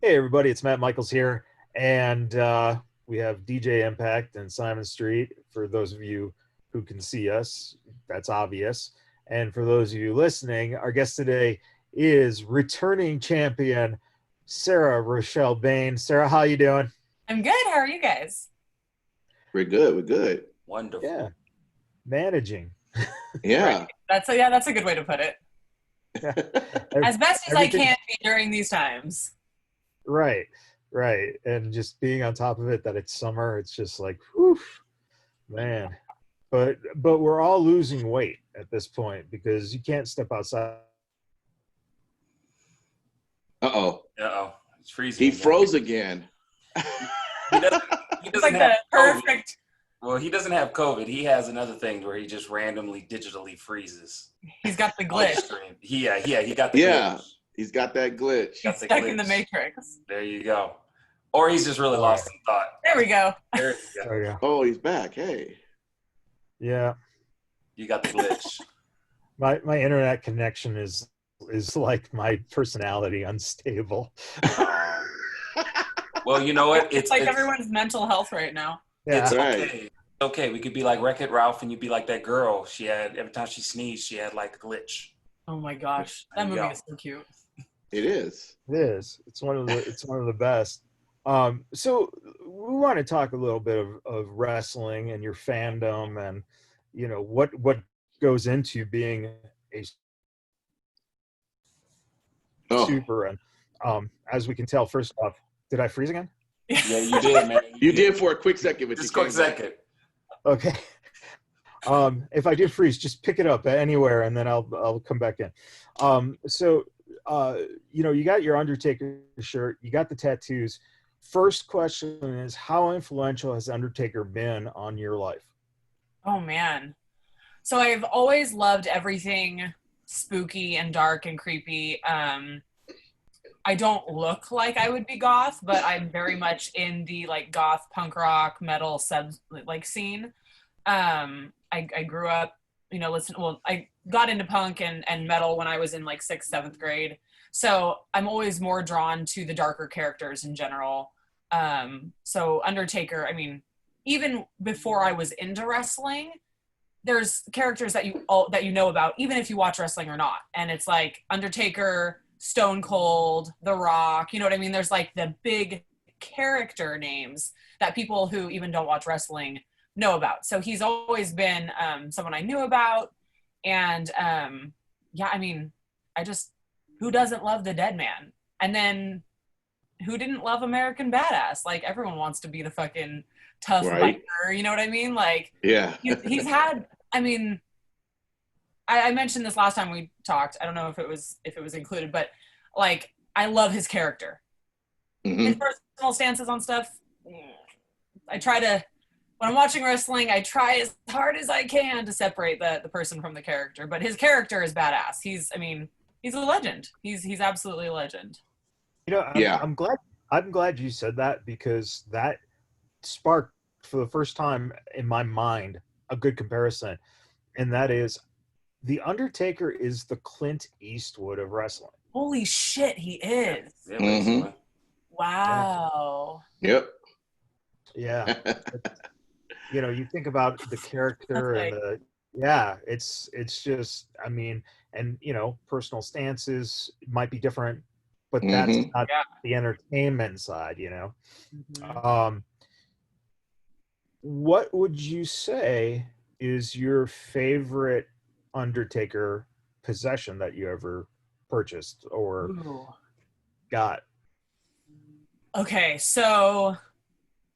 Hey everybody, it's Matt Michaels here, and we have DJ Impact and Simon Street. For those of you who can see us, that's obvious. And for those of you listening, our guest today is returning champion Sarah Rochelle Bane. Sarah, how you doing? I'm good. How are you guys? We're good. We're good. Wonderful. Yeah, managing. Yeah. Right. That's a good way to put it. Yeah. As best as I can be during these times. Right. And just being on top of it, that it's summer, it's just like, whew, man. But we're all losing weight at this point because you can't step outside. Uh-oh. It's freezing. He froze again. He doesn't It's like have the perfect. Well, he doesn't have COVID. He has another thing where he just randomly digitally freezes. He's got the On glitch. stream. He got the Yeah. glitch. He's got that glitch. He's stuck in the matrix. There you go. Or he's just really lost in thought. There we go. There you go. Oh yeah. Oh, he's back. Hey. Yeah. You got the glitch. My internet connection is like my personality, unstable. Well, you know what? It's like everyone's mental health right now. Yeah. It's Right. okay. Okay, we could be like Wreck-It Ralph, and you'd be like that girl. She had every time she sneezed, she had like a glitch. Oh my gosh, There that you movie go. is so cute. It is. It is. It's one of the best. So we want to talk a little bit of wrestling and your fandom, and you know what goes into being a Oh, super. And as we can tell, first off, did I freeze again? Yeah, you did, man. you did for a quick second, but Just you a quick came back. second. Okay. If I do freeze, just pick it up anywhere, and then I'll come back in. So you got your Undertaker shirt, you got the tattoos. First question is, how influential has Undertaker been on your life? Oh man. So I've always loved everything spooky and dark and creepy. I don't look like I would be goth, but I'm very much in the like goth punk rock metal scene. I grew up, I got into punk and metal when I was in like 6th, 7th grade. So I'm always more drawn to the darker characters in general. So Undertaker, I mean, even before I was into wrestling, there's characters that you know about, even if you watch wrestling or not. And it's like Undertaker, Stone Cold, The Rock, you know what I mean? There's like the big character names that people who even don't watch wrestling know about. So he's always been someone I knew about. And who doesn't love the Dead Man? And then who didn't love American Badass? Like everyone wants to be the fucking tough Right. biker, you know what I mean? Like Yeah. he's had, I mean, I mentioned this last time we talked. I don't know if it was included, but like I love his character. His Mhm. personal stances on stuff. I try to, when I'm watching wrestling, I try as hard as I can to separate the person from the character. But his character is badass. He's a legend. He's absolutely a legend. You know, Yeah. I'm glad you said that, because that sparked for the first time in my mind a good comparison, and that is the Undertaker is the Clint Eastwood of wrestling. Holy shit, he is. Yeah, Mhm. basically. Wow. Yep. Yeah. You know, you think about the character and it's just, I mean, and you know, personal stances might be different, but that's Mhm. not Yeah. the entertainment side, you know. Mhm. What would you say is your favorite Undertaker possession that you ever purchased or Ooh. got? Okay, so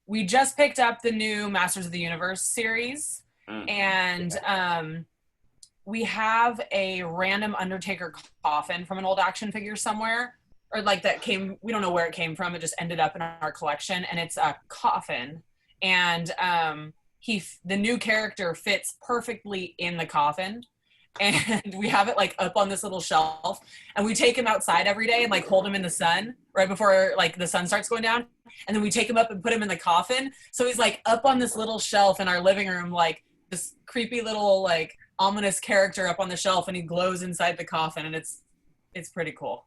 we just picked up the new Masters of the Universe series, Mm. and we have a random Undertaker coffin from an old action figure somewhere, or like that came, we don't know where it came from, it just ended up in our collection, and it's a coffin, and the new character fits perfectly in the coffin, and we have it like up on this little shelf, and we take him outside every day and like hold him in the sun right before like the sun starts going down, and then we take him up and put him in the coffin, so he's like up on this little shelf in our living room, like this creepy little like ominous character up on the shelf, and he glows inside the coffin, and it's pretty cool.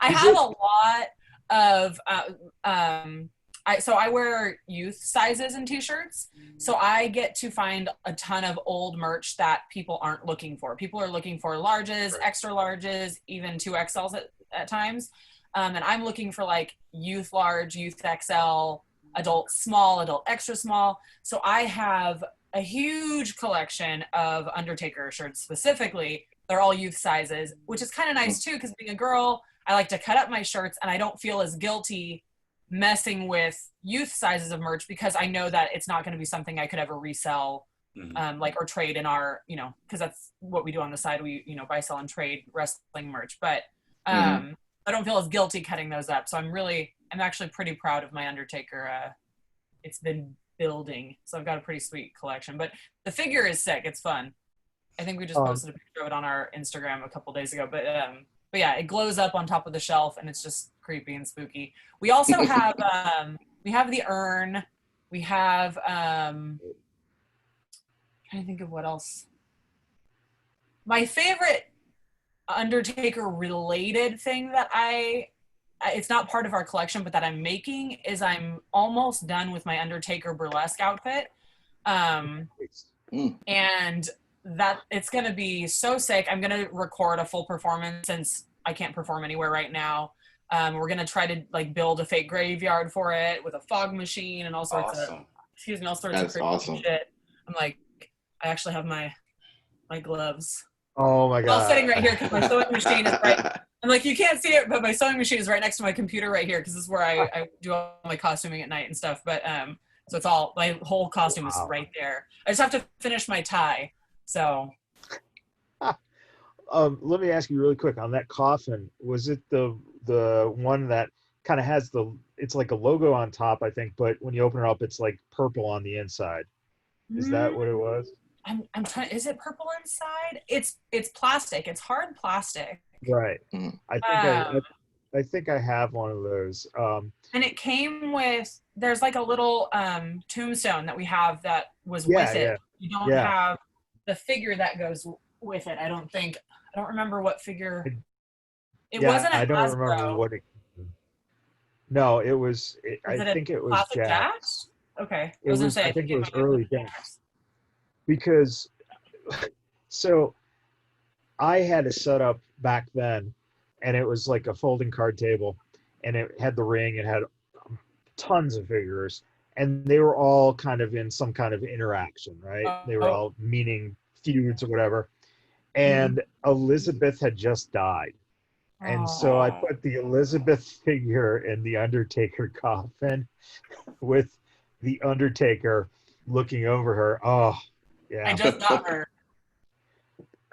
I have a lot of I wear youth sizes in t-shirts, so I get to find a ton of old merch that people aren't looking for. People are looking for larges, extra larges, even 2XLs at times, and I'm looking for like youth large, youth XL, adult small, adult extra small. So I have a huge collection of Undertaker shirts specifically. They're all youth sizes, which is kind of nice too, because being a girl, I like to cut up my shirts and I don't feel as guilty messing with youth sizes of merch because I know that it's not going to be something I could ever resell, like, or trade in our, you know, because that's what we do on the side. We, you know, buy, sell, and trade wrestling merch. But I don't feel as guilty cutting those up. So I'm actually pretty proud of my Undertaker. It's been building. So I've got a pretty sweet collection. But the figure is sick. It's fun. I think we just posted a picture of it on our Instagram a couple days ago. But yeah, it glows up on top of the shelf and it's just creepy and spooky. We also have we have the urn. We have trying to think of what else. My favorite Undertaker related thing that it's not part of our collection, but that I'm making is I'm almost done with my Undertaker burlesque outfit. And that it's going to be so sick. I'm going to record a full performance since I can't perform anywhere right now. We're going to try to like build a fake graveyard for it with a fog machine and all sorts of, all sorts of crazy shit. I'm like, I actually have my gloves. Oh my God. I'm sitting right here because my sewing machine is right. I'm like, you can't see it, but my sewing machine is right next to my computer right here because this is where I do all my costuming at night and stuff. But so it's all, my whole costume is right there. I just have to finish my tie. So. Let me ask you really quick on that coffin. Was it the one that kind of has it's like a logo on top, I think, but when you open it up, it's like purple on the inside. Is that what it was? I'm trying. Is it purple inside? It's plastic. It's hard plastic. Right. I think I have one of those. And it came with. There's like a little tombstone that we have that was with it. Yeah. You don't have the figure that goes with it. I don't think. I don't remember what figure. It wasn't. I don't remember what it. No, it was. I think it was Jax. Okay. I think it was early Jax. Because, so I had a setup back then, and it was like a folding card table, and it had the ring, it had tons of figures, and they were all kind of in some kind of interaction, right? They were all meaning feuds or whatever. And Elizabeth had just died. And so I put the Elizabeth figure in the Undertaker coffin with the Undertaker looking over her. Oh, yeah. I just got her.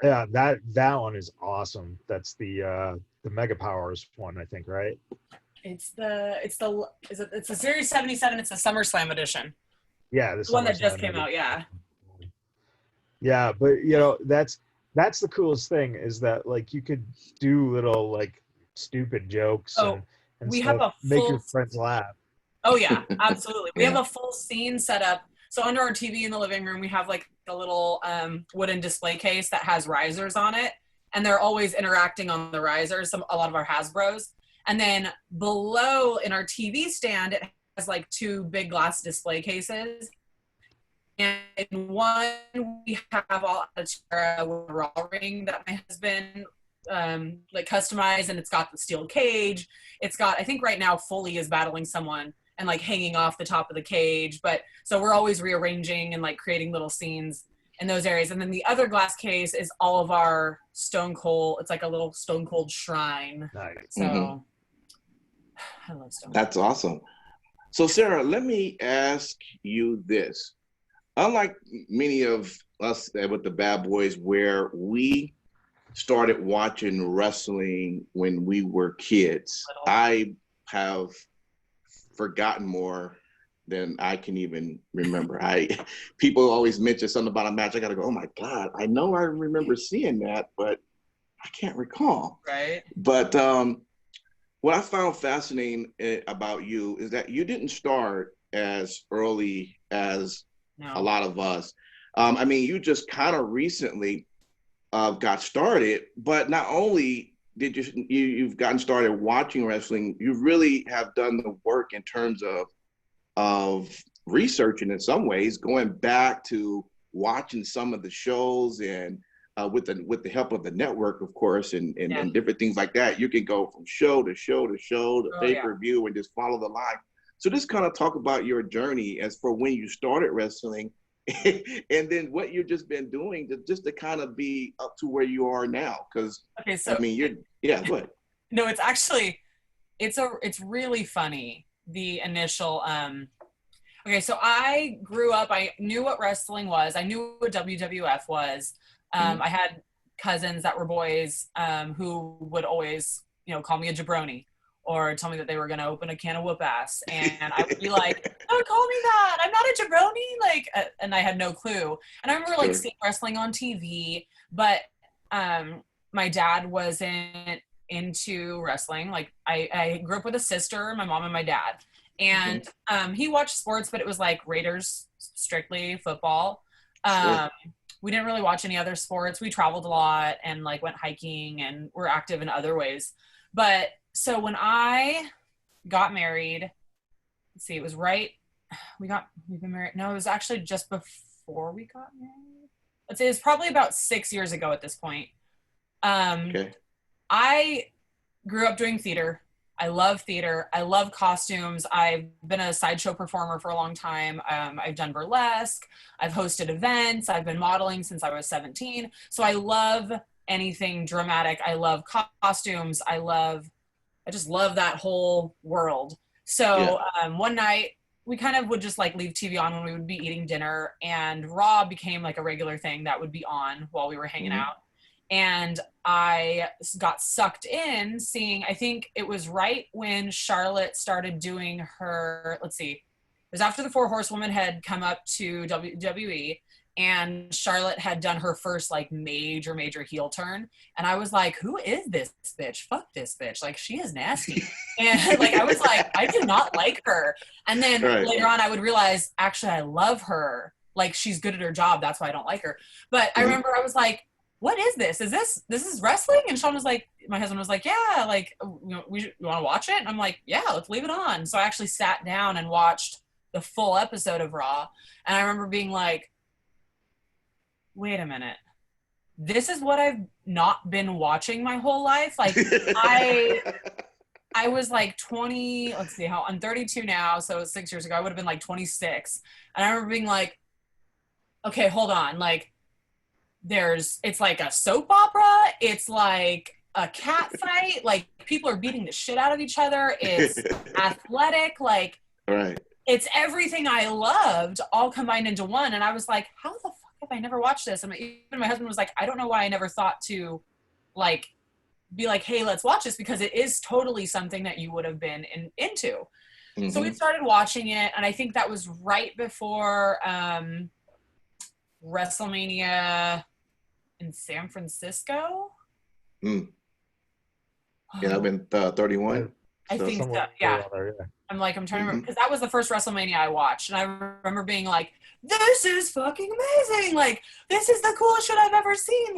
Yeah, that one is awesome. That's the Mega Powers one, I think, right? It's the Series 77. It's the SummerSlam edition. Yeah, the one that just came out. Yeah. Yeah, but you know that's the coolest thing is that like you could do little like stupid jokes and we stuff, have a make full, your friends laugh. Oh yeah, absolutely. We have a full scene set up. So under our TV in the living room, we have like a little wooden display case that has risers on it. And they're always interacting on the risers, a lot of our Hasbros. And then below in our TV stand, it has like two big glass display cases. And in one, we have all a Sarah with a raw ring that my husband like customized, and it's got the steel cage. It's got, I think right now, Foley is battling someone and like hanging off the top of the cage. But so we're always rearranging and like creating little scenes in those areas. And then the other glass case is all of our Stone Cold. It's like a little Stone Cold shrine. Nice. So I love Stone Cold. That's awesome. So Sarah, let me ask you this. Unlike many of us with the BadBoyz, where we started watching wrestling when we were kids, I have forgotten more than I can even remember. People always mention something about a match. I gotta go, oh my God, I know I remember seeing that, but I can't recall. Right. But what I found fascinating about you is that you didn't start as early as a lot of us. I mean, you just kind of recently got started, but not only you've gotten started watching wrestling, you really have done the work in terms of researching in some ways, going back to watching some of the shows and with the help of the network, of course, and different things like that. You can go from show to show to show to pay-per-view and just follow the line. So just kind of talk about your journey as for when you started wrestling and then what you've just been doing to kind of be up to where you are now. Because, okay, so, I mean, go ahead. No, it's actually, it's really funny, the initial, okay, so I grew up, I knew what wrestling was. I knew what WWF was. I had cousins that were boys who would always, call me a jabroni or tell me that they were going to open a can of whoop ass. And I would be like, don't call me that. I'm not a jabroni. And I had no clue. And I remember seeing wrestling on TV, but my dad wasn't into wrestling. Like I grew up with a sister, my mom and my dad. And he watched sports, but it was like Raiders, strictly football. We didn't really watch any other sports. We traveled a lot and went hiking and were active in other ways. But so when I got married, let's see, it was we've been married. No, it was actually just before we got married. Let's say it was probably about 6 years ago at this point. I grew up doing theater. I love theater. I love costumes. I've been a sideshow performer for a long time. I've done burlesque. I've hosted events. I've been modeling since I was 17. So I love anything dramatic. I love costumes. I just love that whole world. So one night we kind of would just leave TV on when we would be eating dinner, and Raw became a regular thing that would be on while we were hanging out. And I got sucked in seeing, I think it was right when Charlotte started doing her, let's see, it was after the Four Horsewomen had come up to WWE, and Charlotte had done her first major heel turn. And I was like, who is this bitch? Fuck this bitch. She is nasty. And I was like, I do not like her. And then later on I would realize, actually, I love her. She's good at her job. That's why I don't like her. But I remember I was like, what is this? This is wrestling? And Sean was like, my husband was like, yeah, you want to watch it? And I'm like, yeah, let's leave it on. So I actually sat down and watched the full episode of Raw. And I remember being like, wait a minute. This is what I've not been watching my whole life. I was 20, let's see, I'm 32 now. So 6 years ago, I would have been 26. And I remember being like, okay, hold on. It's like a soap opera. It's like a cat fight. People are beating the shit out of each other. It's athletic. It's everything I loved all combined into one. And I was like, how the fuck have I never watched this? And even my husband was like, I don't know why I never thought to be like, hey, let's watch this, because it is totally something that you would have been into. So we started watching it. And I think that was right before WrestleMania in San Francisco. Yeah, I've been 31. I think so. Yeah. I'm trying to remember, because that was the first WrestleMania I watched, and I remember being like, "This is fucking amazing! This is the coolest shit I've ever seen!"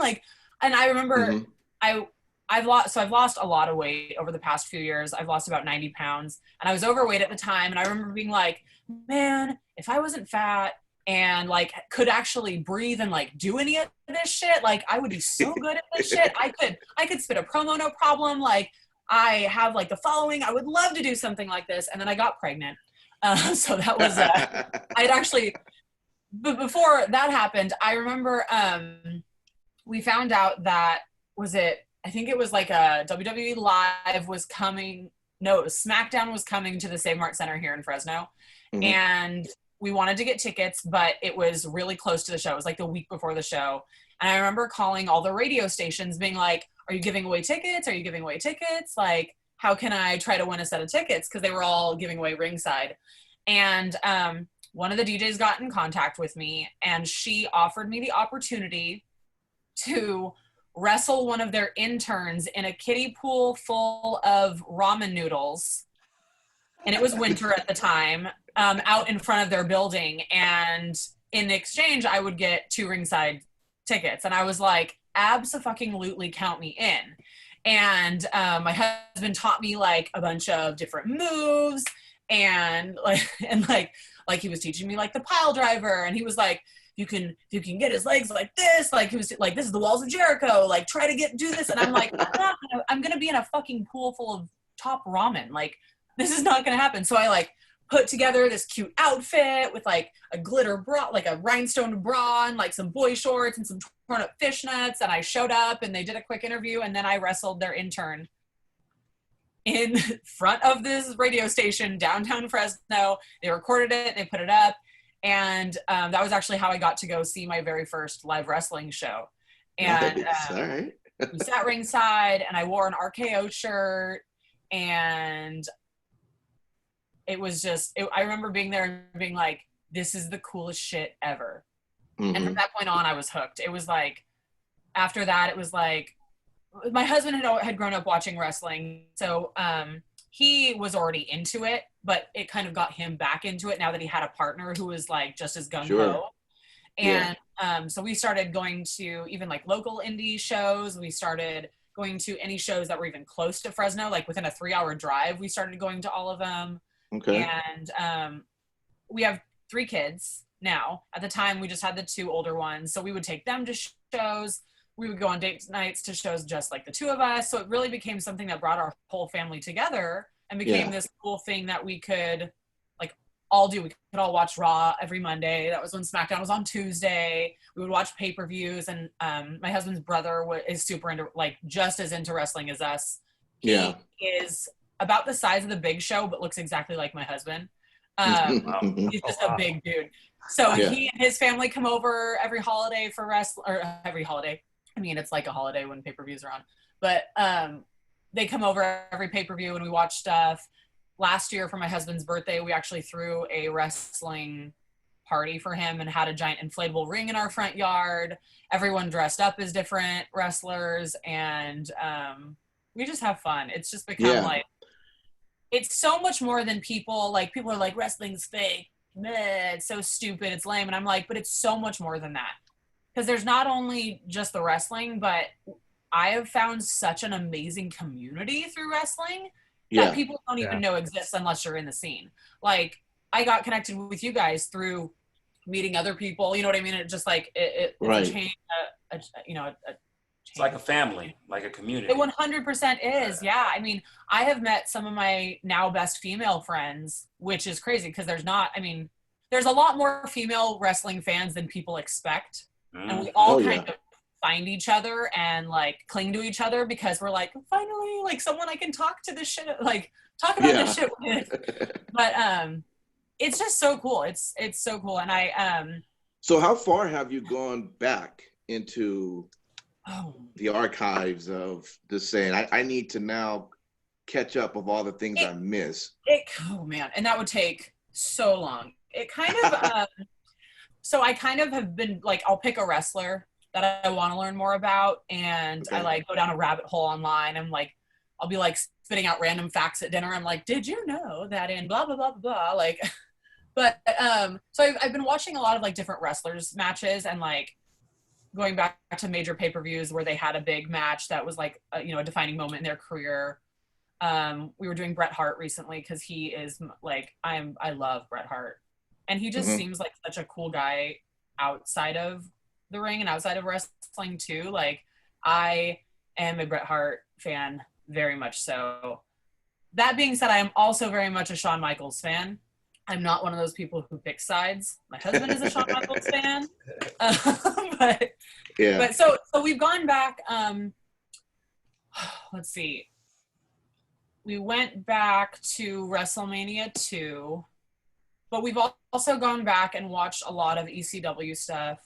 And I remember I've lost a lot of weight over the past few years. I've lost about 90 pounds, and I was overweight at the time. And I remember being like, "Man, if I wasn't fat and could actually breathe and do any of this shit, I would be so good at this shit. I could spit a promo, no problem. I have the following. I would love to do something like this." And then I got pregnant. So that was, I'd actually, but before that happened, I remember we found out that, I think it was a WWE Live was coming. No, SmackDown was coming to the Save Mart Center here in Fresno. And we wanted to get tickets, but it was really close to the show. It was the week before the show. And I remember calling all the radio stations being like, are you giving away tickets? Are you giving away tickets? How can I try to win a set of tickets? Because they were all giving away ringside. And one of the DJs got in contact with me, and she offered me the opportunity to wrestle one of their interns in a kiddie pool full of ramen noodles. And it was winter at the time, out in front of their building. And in exchange, I would get 2 ringside tickets. And I was like, abso-fucking-lutely count me in. And my husband taught me like a bunch of different moves, and like he was teaching me like the pile driver, and he was like, you can get his legs like this, like he was like, this is the walls of Jericho, like try to do this. And I'm like, I'm gonna be in a fucking pool full of top ramen, like this is not gonna happen. So I like put together this cute outfit with like a glitter bra, like a rhinestone bra, and like some boy shorts and some torn up fishnets. And I showed up and they did a quick interview, and then I wrestled their intern in front of this radio station downtown Fresno. They recorded it, they put it up. And that was actually how I got to go see my very first live wrestling show. And we sat ringside, and I wore an RKO shirt, and it was just, I remember being there and being like, this is the coolest shit ever. Mm-hmm. And from that point on, I was hooked. It was like, after that, it was like, my husband had grown up watching wrestling. So he was already into it, but it kind of got him back into it now that he had a partner who was like just as gung-ho. Sure. And so we started going to even like local indie shows. We started going to any shows that were even close to Fresno, like within a 3-hour drive. We started going to all of them. Okay. And we have 3 kids now. At the time, we just had the 2 older ones. So we would take them to shows. We would go on date nights to shows just like the 2 of us. So it really became something that brought our whole family together and became this cool thing that we could like all do. We could all watch Raw every Monday. That was when SmackDown was on Tuesday. We would watch pay-per-views. And my husband's brother is super into, like just as into wrestling as us. He is about the size of the Big Show, but looks exactly like my husband. He's just a big dude. So he and his family come over every holiday for every holiday. I mean, it's like a holiday when pay-per-views are on, but they come over every pay-per-view and we watch stuff. Last year for my husband's birthday, we actually threw a wrestling party for him and had a giant inflatable ring in our front yard. Everyone dressed up as different wrestlers, and we just have fun. It's just become like, it's so much more than people are like, wrestling's fake. Meh, it's so stupid. It's lame. And I'm like, but it's so much more than that. Because there's not only just the wrestling, but I have found such an amazing community through wrestling that people don't even know exists unless you're in the scene. Like, I got connected with you guys through meeting other people. You know what I mean? It just like, it's a chain, it's like a family, like a community. It 100% is, yeah. I mean, I have met some of my now best female friends, which is crazy because there's a lot more female wrestling fans than people expect. And we all kind of find each other and like cling to each other because we're like, finally, like someone I can talk to this shit, like talk about this shit with. But it's just so cool. It's so cool. And So how far have you gone back into the archives of this saying, I need to now catch up of all the things I miss? Oh man, and that would take so long. It kind of so I kind of have been like, I'll pick a wrestler that I want to learn more about, and I like go down a rabbit hole online. I'm like, I'll be like spitting out random facts at dinner. I'm like, did you know that in blah blah blah blah blah, like but so I've been watching a lot of like different wrestlers matches and like going back to major pay-per-views where they had a big match that was like a defining moment in their career. We were doing Bret Hart recently because he is like, I love Bret Hart, and he just seems like such a cool guy outside of the ring and outside of wrestling too. Like, I am a Bret Hart fan, very much so. That being said, I am also very much a Shawn Michaels fan. I'm not one of those people who pick sides. My husband is a Shawn Michaels fan. But so we've gone back, let's see. We went back to WrestleMania 2, but we've also gone back and watched a lot of ECW stuff.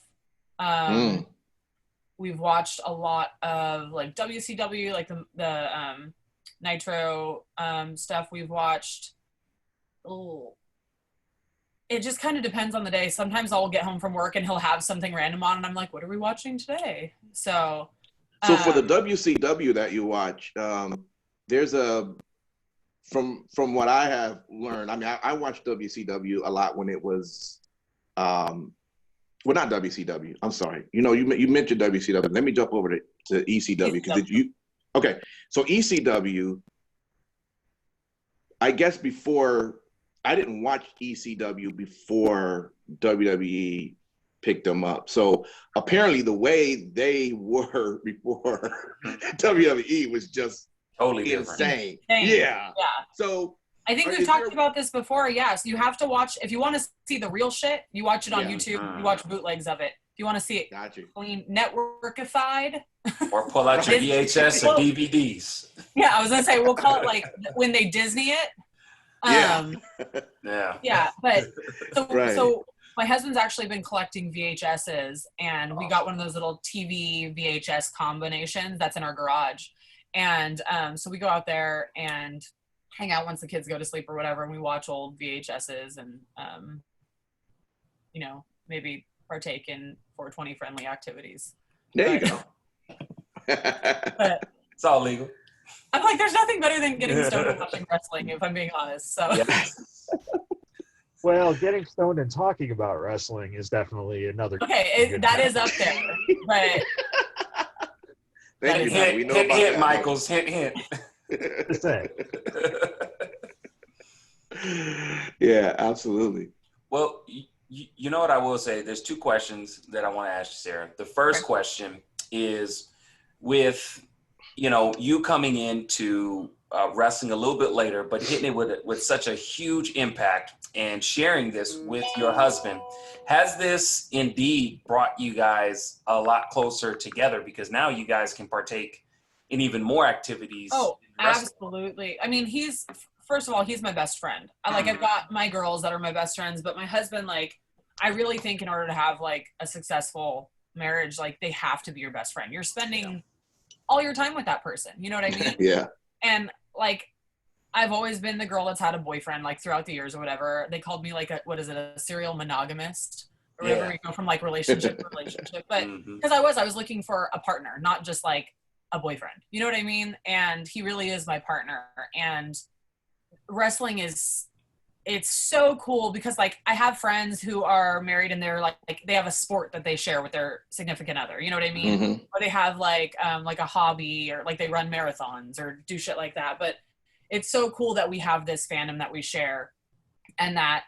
We've watched a lot of like WCW, like the Nitro stuff. We've watched, it just kind of depends on the day. Sometimes I'll get home from work and he'll have something random on and I'm like, what are we watching today? So for the WCW that you watch, there's from what I have learned, I mean, I watched WCW a lot when it was, well, not WCW, I'm sorry. You mentioned WCW. Let me jump over to ECW because Okay, so ECW, I guess I didn't watch ECW before WWE picked them up. So apparently the way they were before WWE was just Totally insane. Different. Yeah. Yeah. So I think we've talked about this before. Yes, you have to watch, if you want to see the real shit, you watch it on YouTube. You watch bootlegs of it. If you want to see it clean, networkified. Or pull out your VHS or DVDs. Yeah, I was going to say, we'll call it like when they Disney it. Yeah, but so my husband's actually been collecting VHSs, and we got one of those little TV VHS combinations that's in our garage. And so we go out there and hang out once the kids go to sleep or whatever, and we watch old VHSs and, maybe partake in 420 friendly activities. There you go. But it's all legal. I'm like, there's nothing better than getting stoned and watching wrestling, if I'm being honest. So. Well, getting stoned and talking about wrestling is definitely another. Okay, that is up there, but. Hint, Michaels. Hint. Just saying. Yeah, absolutely. Well, you know what I will say? There's two questions that I want to ask you, Sarah. The first question is with, you coming into wrestling a little bit later, but hitting it with such a huge impact and sharing this with your husband. Has this indeed brought you guys a lot closer together? Because now you guys can partake in even more activities. Oh, absolutely. I mean, first of all, he's my best friend. I've got my girls that are my best friends, but my husband, I really think in order to have a successful marriage, they have to be your best friend. You're spending all your time with that person. You know what I mean? Yeah. And I've always been the girl that's had a boyfriend throughout the years or whatever. They called me a serial monogamist or whatever. You go from relationship to relationship. But because I was looking for a partner, not just a boyfriend. You know what I mean? And he really is my partner. And wrestling it's so cool because I have friends who are married and they're they have a sport that they share with their significant other. You know what I mean? Mm-hmm. Or they have a hobby or they run marathons or do shit like that. But it's so cool that we have this fandom that we share, and that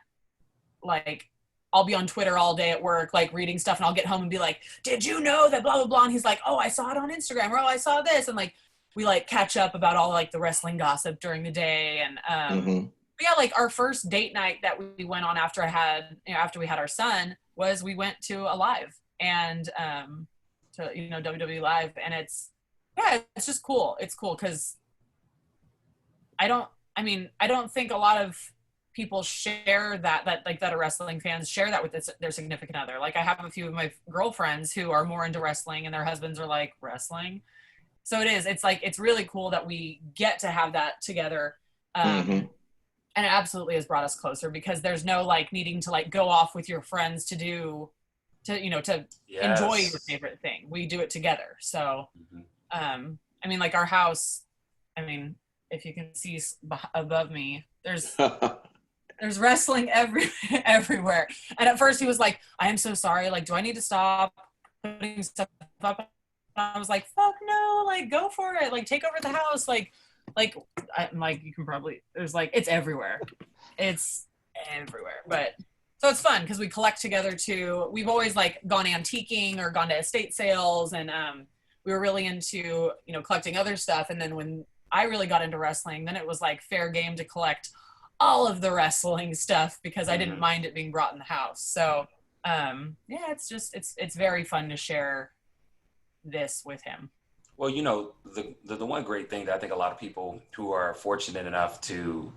I'll be on Twitter all day at work, reading stuff, and I'll get home and be like, did you know that blah, blah, blah? And he's like, oh, I saw it on Instagram, or oh, I saw this. And we catch up about all the wrestling gossip during the day. And but yeah, our first date night that we went on after we had our son was we went to a live and to WWE Live, and it's just cool. It's cool because I don't think a lot of people share that are wrestling fans share that with their significant other. I have a few of my girlfriends who are more into wrestling and their husbands are wrestling. So it's really cool that we get to have that together. And it absolutely has brought us closer because there's no needing to go off with your friends to enjoy your favorite thing. We do it together. So, our house, if you can see above me, there's wrestling everywhere. And at first he was like, I am so sorry. Do I need to stop putting stuff up? And I was like, fuck no, go for it. Take over the house. You can probably, it's everywhere. It's everywhere. But so it's fun because we collect together too. We've always gone antiquing or gone to estate sales, and we were really into, collecting other stuff. And then when I really got into wrestling, then it was fair game to collect all of the wrestling stuff because I didn't mind it being brought in the house. So it's very fun to share this with him. Well, the one great thing that I think a lot of people who are fortunate enough to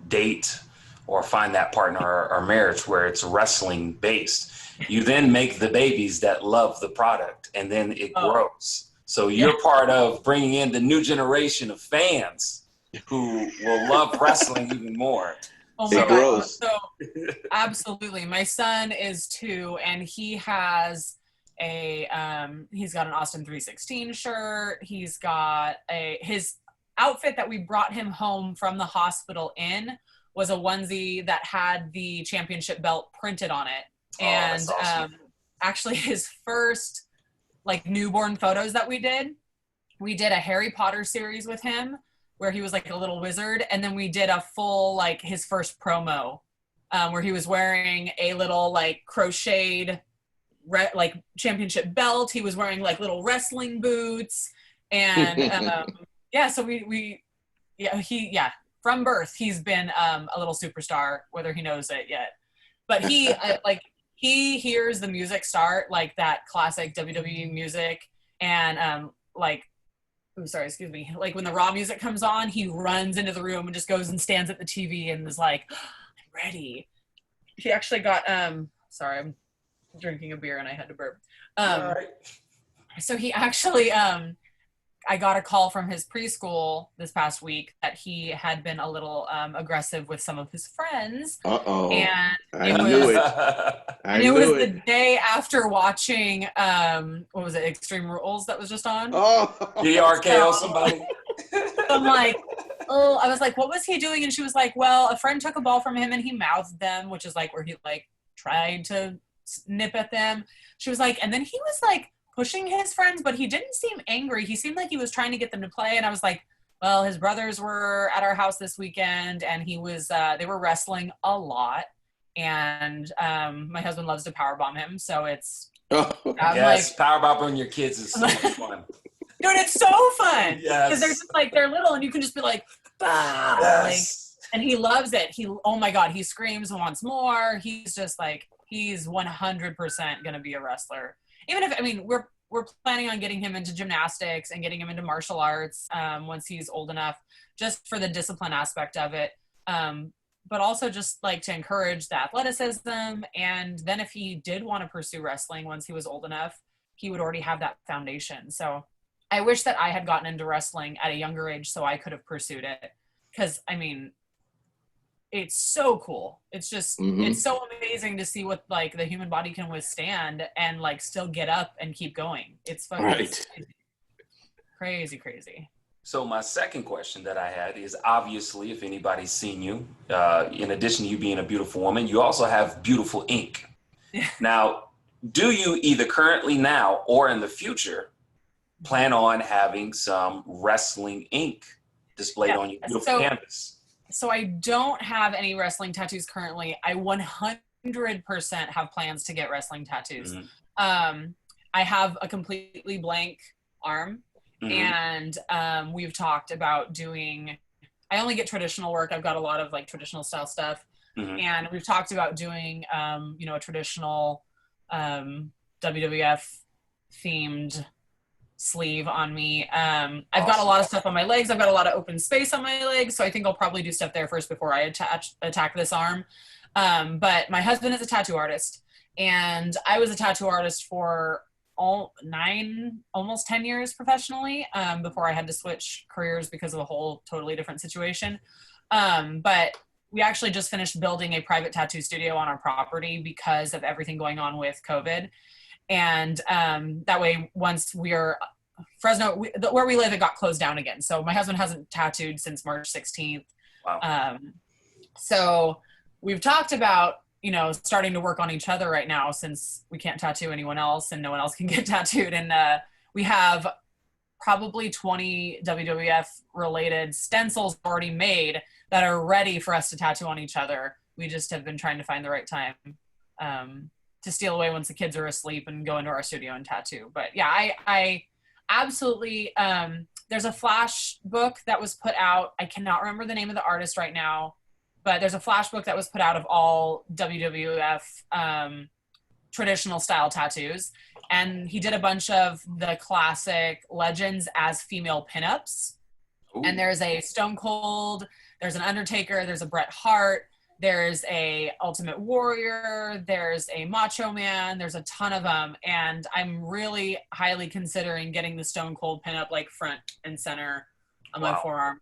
date or find that partner or marriage where it's wrestling based, you then make the babies that love the product, and then it grows. So you're part of bringing in the new generation of fans who will love wrestling even more. Oh my God. So absolutely. My son is 2, and he has he's got an Austin 316 shirt. He's got his outfit that we brought him home from the hospital in was a onesie that had the championship belt printed on it. And awesome. Actually his first newborn photos that we did, we did a Harry Potter series with him where he was like a little wizard. And then we did a full, like his first promo where he was wearing a little like crocheted like championship belt. He was wearing like little wrestling boots. And so from birth, he's been a little superstar, whether he knows it yet. But he he hears the music start, like that classic WWE music, and like when the Raw music comes on, he runs into the room and just goes and stands at the TV and is like, I'm ready. He actually got sorry, I'm drinking a beer and I had to burp. So he actually I got a call from his preschool this past week that he had been a little aggressive with some of his friends. And I knew it. It was the day after watching, what was it, Extreme Rules that was just on? DRKO somebody. I'm like, I was like, what was he doing? And she was like, well, a friend took a ball from him and he mouthed them, which is like where he like tried to nip at them. She was like, and then he was like, pushing his friends, but he didn't seem angry. He seemed like he was trying to get them to play. And I was like, well, his brothers were at our house this weekend and he was, they were wrestling a lot. And my husband loves to powerbomb him. So it's, yes, powerbombing your kids is so much fun. Dude, it's so fun. Yes. Because they're just like, they're little and you can just be like, bah! Yes. And he loves it. Oh my God, he screams and wants more. He's just like, he's 100% going to be a wrestler. Even if, I mean, we're planning on getting him into gymnastics and getting him into martial arts once he's old enough, just for the discipline aspect of it. But also just like to encourage the athleticism. And then if he did want to pursue wrestling once he was old enough, he would already have that foundation. So I wish that I had gotten into wrestling at a younger age so I could have pursued it. Because, I mean, it's so cool. It's just, it's so amazing to see what like the human body can withstand and like still get up and keep going. It's fucking crazy, crazy. So my second question that I had is, obviously, if anybody's seen you, in addition to you being a beautiful woman, you also have beautiful ink. Now, do you either currently now or in the future plan on having some wrestling ink displayed on your beautiful canvas? So I don't have any wrestling tattoos currently. I 100% have plans to get wrestling tattoos. I have a completely blank arm, and we've talked about doing, I only get traditional work. I've got a lot of like traditional style stuff, and we've talked about doing, a traditional WWF themed sleeve on me. I've got a lot of stuff on my legs. I've got a lot of open space on my legs. So I think I'll probably do stuff there first before I attack this arm. But my husband is a tattoo artist and I was a tattoo artist for almost 10 years professionally, before I had to switch careers because of a whole totally different situation. But we actually just finished building a private tattoo studio on our property because of everything going on with COVID. And that way, once we're Fresno, where we live, it got closed down again. So my husband hasn't tattooed since March 16th. Wow. So we've talked about, starting to work on each other right now since we can't tattoo anyone else and no one else can get tattooed. And we have probably 20 WWF related stencils already made that are ready for us to tattoo on each other. We just have been trying to find the right time to steal away once the kids are asleep and go into our studio and tattoo. But yeah, I absolutely, there's a flash book that was put out. I cannot remember the name of the artist right now, but there's a flash book that was put out of all WWF traditional style tattoos. And he did a bunch of the classic legends as female pinups. Ooh. And there's a Stone Cold, there's an Undertaker, there's a Bret Hart, there's a Ultimate Warrior, there's a Macho Man, there's a ton of them. And I'm really highly considering getting the Stone Cold pinup like front and center on my forearm.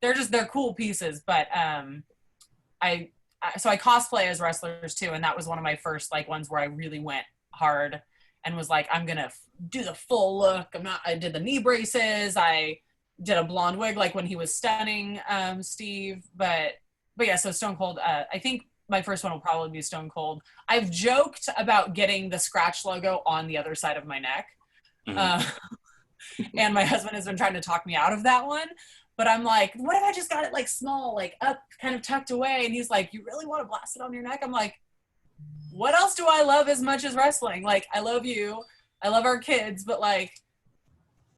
They're cool pieces, but I cosplay as wrestlers too. And that was one of my first like ones where I really went hard and was like, I'm going to do the full look. I did the knee braces. I did a blonde wig, like when he was stunning Steve, but yeah, so Stone Cold, I think my first one will probably be Stone Cold. I've joked about getting the scratch logo on the other side of my neck. And my husband has been trying to talk me out of that one. But I'm like, what if I just got it like small, like up, kind of tucked away? And he's like, you really want to blast it on your neck? I'm like, what else do I love as much as wrestling? Like, I love you. I love our kids. But like,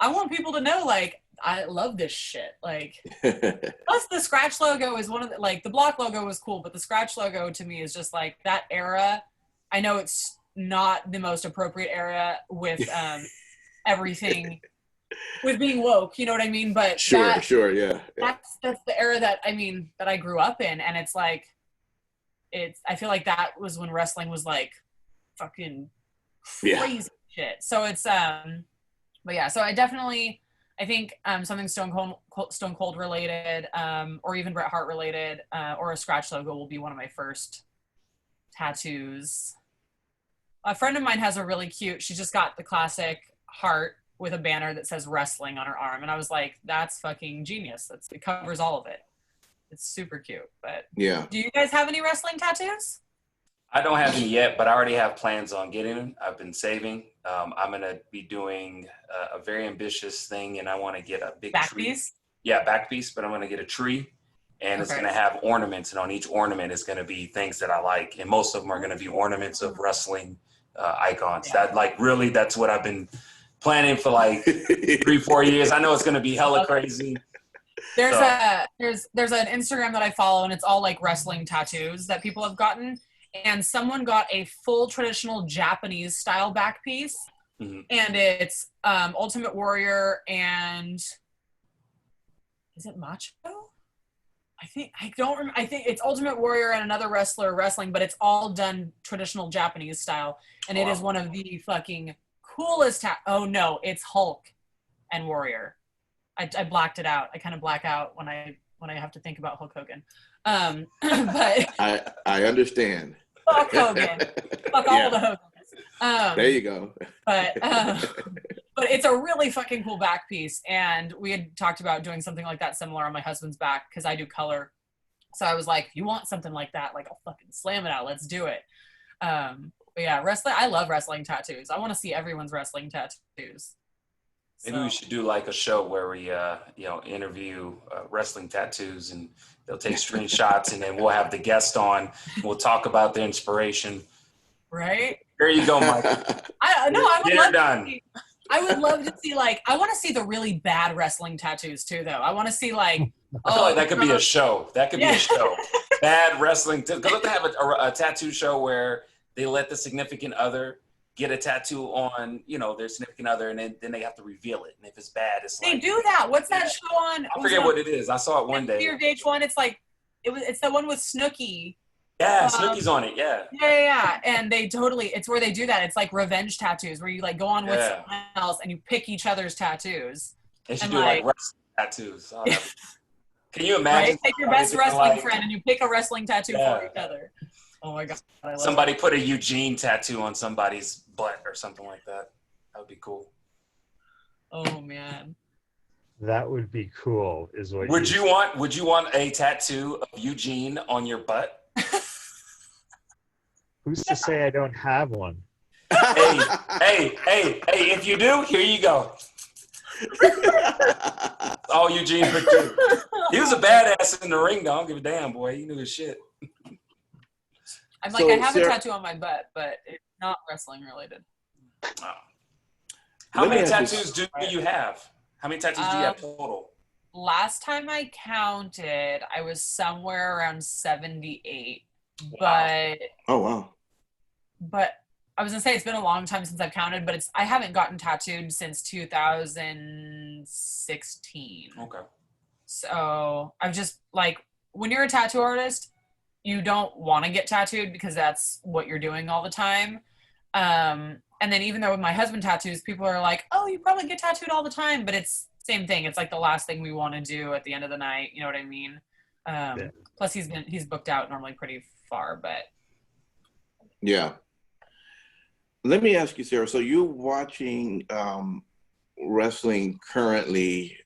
I want people to know, like, I love this shit. Like, plus the scratch logo is one of the, like, the block logo was cool, but the scratch logo to me is just like that era. I know it's not the most appropriate era with everything, with being woke, you know what I mean? But Sure, yeah. That's the era that, I mean, that I grew up in. And it's like, I feel like that was when wrestling was like fucking crazy shit. So it's, but yeah, so I think something Stone Cold related, or even Bret Hart related, or a scratch logo will be one of my first tattoos. A friend of mine has a really cute, she just got the classic heart with a banner that says wrestling on her arm. And I was like, that's fucking genius. It covers all of it. It's super cute. But yeah. Do you guys have any wrestling tattoos? I don't have any yet, but I already have plans on getting them. I've been saving. I'm going to be doing a very ambitious thing, and I want to get a big back tree. Piece? Yeah, back piece, but I'm going to get a tree, and it's going to have ornaments, and on each ornament is going to be things that I like, and most of them are going to be ornaments of wrestling icons. Yeah. That, like, really, that's what I've been planning for like 3-4 years. I know it's going to be hella crazy. There's an Instagram that I follow, and it's all like wrestling tattoos that people have gotten. And someone got a full traditional Japanese style back piece, and it's Ultimate Warrior and is it Macho? I think it's Ultimate Warrior and another wrestler wrestling, but it's all done traditional Japanese style, and it is one of the fucking coolest. Oh no, it's Hulk and Warrior. I blacked it out. I kind of black out when I have to think about Hulk Hogan. But I understand. Fuck Hogan. Fuck all the Hogans. There you go. But it's a really fucking cool back piece. And we had talked about doing something like that similar on my husband's back because I do color. So I was like, if you want something like that, like I'll fucking slam it out. Let's do it. But yeah, wrestling. I love wrestling tattoos. I want to see everyone's wrestling tattoos. Maybe we should do like a show where we, interview wrestling tattoos, and they'll take screenshots, and then we'll have the guest on. We'll talk about their inspiration. Right? There you go, Mike. I would love done. I would love to see, like, I want to see the really bad wrestling tattoos too, though. I want to see like. I feel like that could be a show. That could be a show. Bad wrestling. Because they have a tattoo show where they let the significant other get a tattoo on, their significant other, and then they have to reveal it. And if it's bad, it's they do that. What's that show on? I forget what it is. I saw it one day. Your VH1. It's like it's the one with Snooki. Yeah, Snooki's on it. Yeah. Yeah. And it's where they do that. It's like revenge tattoos where you like go on with someone else and you pick each other's tattoos. They should do like wrestling tattoos. Oh, can you imagine? Right? Take your best wrestling friend and you pick a wrestling tattoo for each other. Oh my God. Somebody put a Eugene tattoo on somebody's butt or something like that. That would be cool. Oh man. That would be cool. Would you want a tattoo of Eugene on your butt? Who's to say I don't have one? Hey, if you do, here you go. All Eugene for two. He was a badass in the ring, though. I don't give a damn, boy. He knew his shit. I'm like, I have a tattoo on my butt, but it's not wrestling related. Oh. How many tattoos do you have? How many tattoos do you have total? Last time I counted, I was somewhere around 78. Wow. But oh wow. But I was gonna say it's been a long time since I've counted, but I haven't gotten tattooed since 2016. Okay. So I'm just like, when you're a tattoo artist, you don't want to get tattooed because that's what you're doing all the time. And then even though with my husband tattoos, people are like, oh, you probably get tattooed all the time, but it's same thing. It's like the last thing we want to do at the end of the night. You know what I mean? Plus he's booked out normally pretty far, but. Yeah. Let me ask you, Sarah, so you're watching wrestling currently,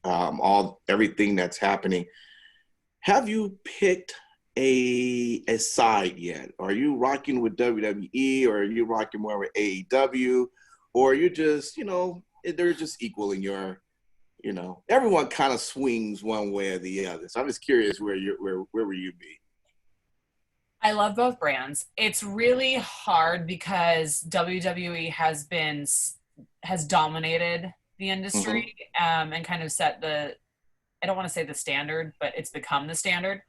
everything that's happening. Have you picked a side yet? Are you rocking with WWE, or are you rocking more with AEW, or are you just, they're just equal in your, you know, everyone kind of swings one way or the other. So I'm just curious where will you be? I love both brands. It's really hard because WWE has dominated the industry and kind of set the, I don't want to say the standard, but it's become the standard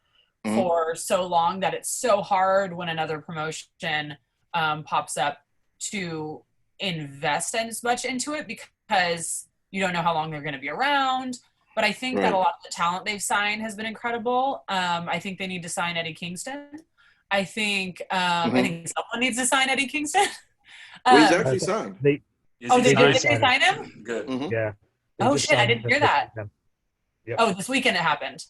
for so long that it's so hard when another promotion pops up to invest as much into it because you don't know how long they're going to be around. But I think that a lot of the talent they've signed has been incredible. I think they need to sign Eddie Kingston. I think someone needs to sign Eddie Kingston. He's actually signed. Did they sign him? Good. Yeah. Oh shit, I didn't hear that. Yep. Oh, this weekend it happened.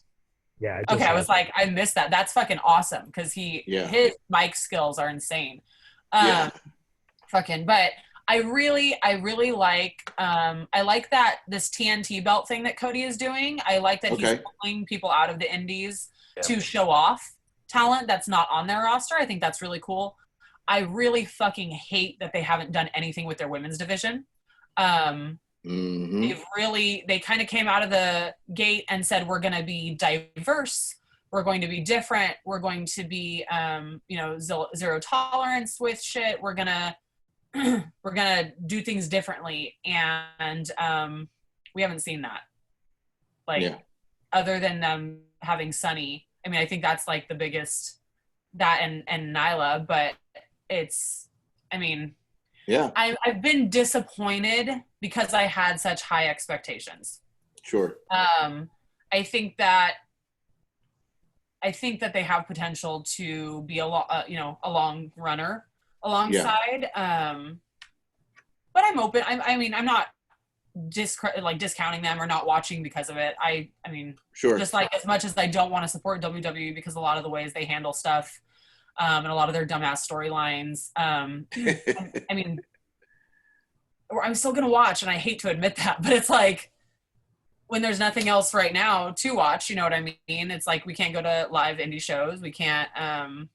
Yeah. Okay, I was like, I missed that. That's fucking awesome because his mic skills are insane. But I really like I like that this TNT belt thing that Cody is doing. I like that he's pulling people out of the indies to show off talent that's not on their roster. I think that's really cool. I really fucking hate that they haven't done anything with their women's division. They kind of came out of the gate and said, we're going to be diverse. We're going to be different. We're going to be, zero tolerance with shit. We're going to do things differently. And we haven't seen that. Other than them having Sunny. I mean, I think that's like the biggest, that and Nyla, but I've been disappointed because I had such high expectations. Sure. I think that they have potential to be a long runner alongside. But I'm open. I'm not discounting them or not watching because of it. I mean, sure. Just like as much as I don't want to support WWE because a lot of the ways they handle stuff and a lot of their dumbass storylines. I mean, I'm still gonna watch, and I hate to admit that, but it's like when there's nothing else right now to watch, you know what I mean? It's like we can't go to live indie shows. We can't. I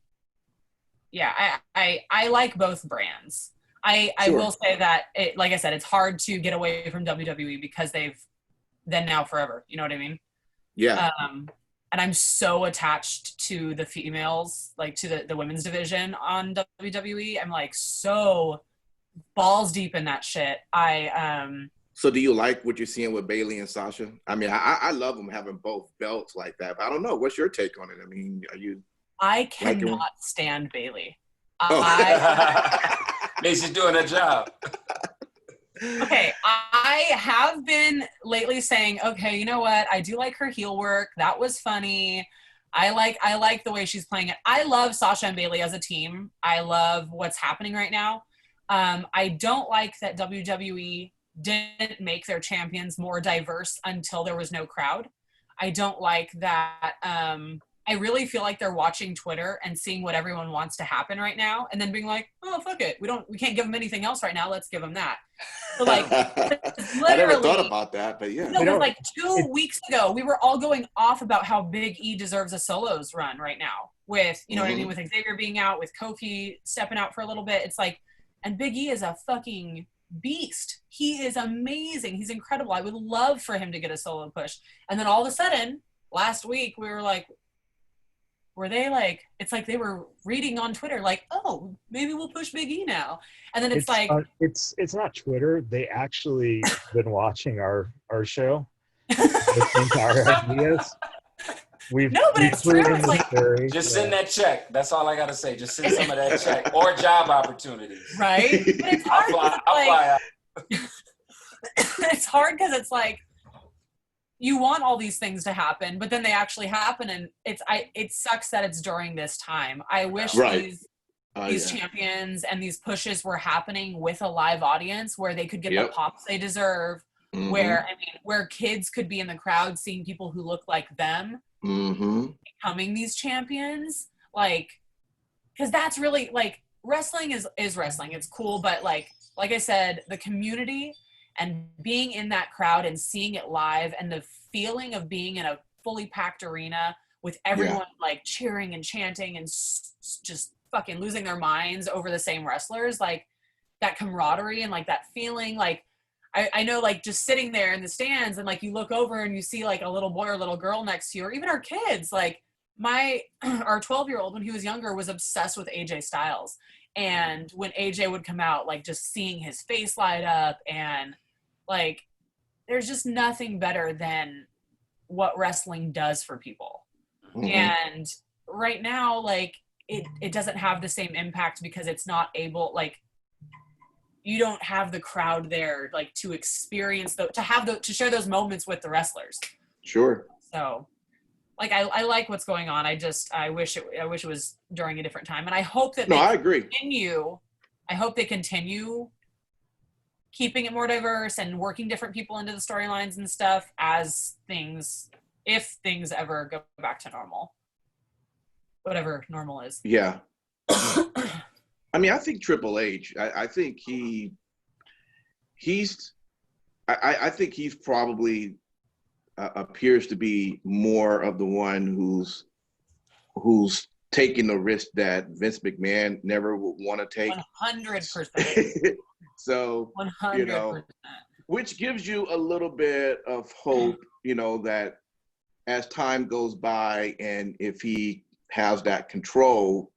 like both brands. I will say that, like I said, it's hard to get away from WWE because they've then now forever. You know what I mean? Yeah. And I'm so attached to the females, like to the women's division on WWE. I'm like so balls deep in that shit. So do you like what you're seeing with Bayley and Sasha? I mean, I love them having both belts like that, but I don't know. What's your take on it? I mean, are you? I cannot stand Bayley. Macy's doing her job. Okay, I have been lately saying, okay, you know what? I do like her heel work. That was funny. I like the way she's playing it. I love Sasha and Bayley as a team. I love what's happening right now. I don't like that WWE didn't make their champions more diverse until there was no crowd. I don't like that. I really feel like they're watching Twitter and seeing what everyone wants to happen right now and then being like, oh, fuck it. We can't give them anything else right now. Let's give them that. So like, I never thought about that, but yeah. No, like 2 weeks ago, we were all going off about how Big E deserves a solos run right now with, you know what I mean? With Xavier being out, with Kofi stepping out for a little bit. It's like, and Big E is a fucking beast. He is amazing. He's incredible. I would love for him to get a solo push. And then all of a sudden, last week, we were like, were they like, it's like they were reading on Twitter like, oh, maybe we'll push Big E now. And then it's like. It's not Twitter. They actually been watching our show. They think our ideas. It's true. It's like, just send that check. That's all I got to say. Just send some of that check or job opportunities. Right? But it's hard. I'll fly out. It's hard because it's like, you want all these things to happen, but then they actually happen, and it sucks that it's during this time. I wish these champions and these pushes were happening with a live audience where they could get the pops they deserve, where kids could be in the crowd seeing people who look like them becoming these champions. Like, because that's really like wrestling is wrestling. It's cool, but like I said, the community and being in that crowd and seeing it live and the feeling of being in a fully packed arena with everyone like cheering and chanting and just fucking losing their minds over the same wrestlers, like that camaraderie and like that feeling, like I know, like, just sitting there in the stands and, like, you look over and you see, like, a little boy or little girl next to you, or even our kids. Like, our 12-year-old, when he was younger, was obsessed with AJ Styles. And when AJ would come out, like, just seeing his face light up, and, like, there's just nothing better than what wrestling does for people. Mhm. And right now, like, it doesn't have the same impact because it's not able, like, you don't have the crowd there, like, to experience to share those moments with the wrestlers. Sure. So, like, I like what's going on. I wish it was during a different time, and I hope that I agree. I hope they continue keeping it more diverse and working different people into the storylines and stuff if things ever go back to normal, whatever normal is. Yeah. I mean, I think Triple H, I think I think he's probably appears to be more of the one who's taking the risk that Vince McMahon never would want to take. 100%. So, 100%. Which gives you a little bit of hope, that as time goes by, and if he has that control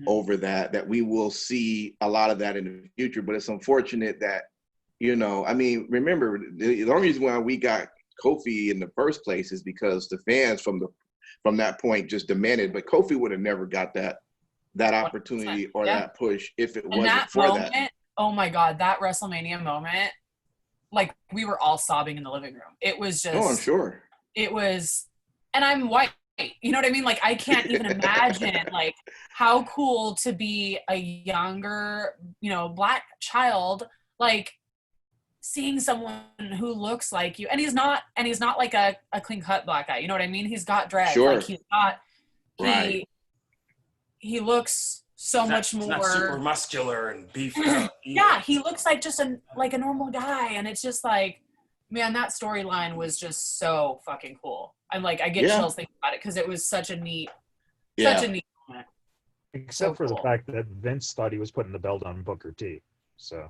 over that we will see a lot of that in the future. But it's unfortunate that, I mean, remember, the only reason why we got Kofi in the first place is because the fans from that point just demanded, but Kofi would have never got that opportunity or that push if it wasn't for that. Oh my God, that WrestleMania moment, like, we were all sobbing in the living room. It was just, I'm sure. It was, and I'm white. You know what I mean? Like, I can't even imagine, like, how cool to be a younger, Black child, like, seeing someone who looks like you. And he's not like a clean cut Black guy. You know what I mean? He's got dreads. Sure. Like, he looks so much more. He's not super muscular and beefy. Yeah, he looks like just a normal guy. And it's just like, man, that storyline was just so fucking cool. I'm like, I get chills thinking about it because it was such a neat moment. Except for the fact that Vince thought he was putting the belt on Booker T. So.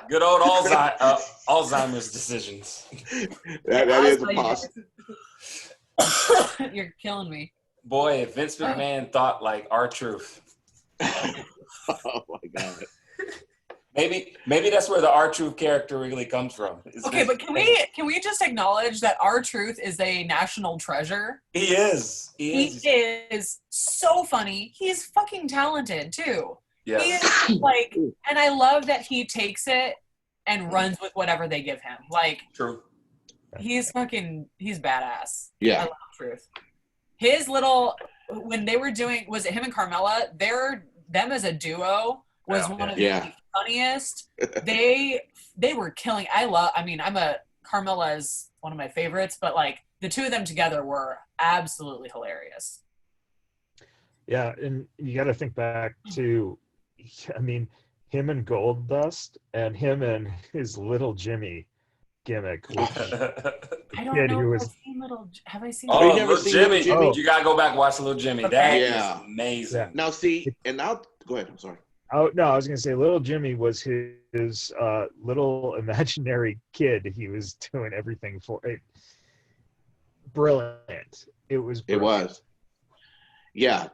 Good old Alzheimer's decisions. that is a possible. You're killing me. Boy, if Vince McMahon thought like R-Truth. Oh my God. Maybe that's where the R-Truth character really comes from. Okay, but can we just acknowledge that R-Truth is a national treasure? He is. He is so funny. He's fucking talented too. Yeah. He is, like, and I love that he takes it and runs with whatever they give him. Like, true. He's badass. Yeah. I love Truth. His little, when they were doing, was it him and Carmella? Them as a duo was one of the funniest. They were killing. Carmella is one of my favorites, but like the two of them together were absolutely hilarious. Yeah, and you got to think back to, I mean, him and Goldust and him and his Little Jimmy gimmick. I don't know. Have I seen? Oh, Little Jimmy! Oh. You gotta go back and watch Little Jimmy. Okay. That is amazing. Yeah. Now see, and now go ahead. I'm sorry. Oh no, I was gonna say Little Jimmy was his little imaginary kid. He was doing everything for it. Brilliant. It was. Brilliant. It was. Yeah,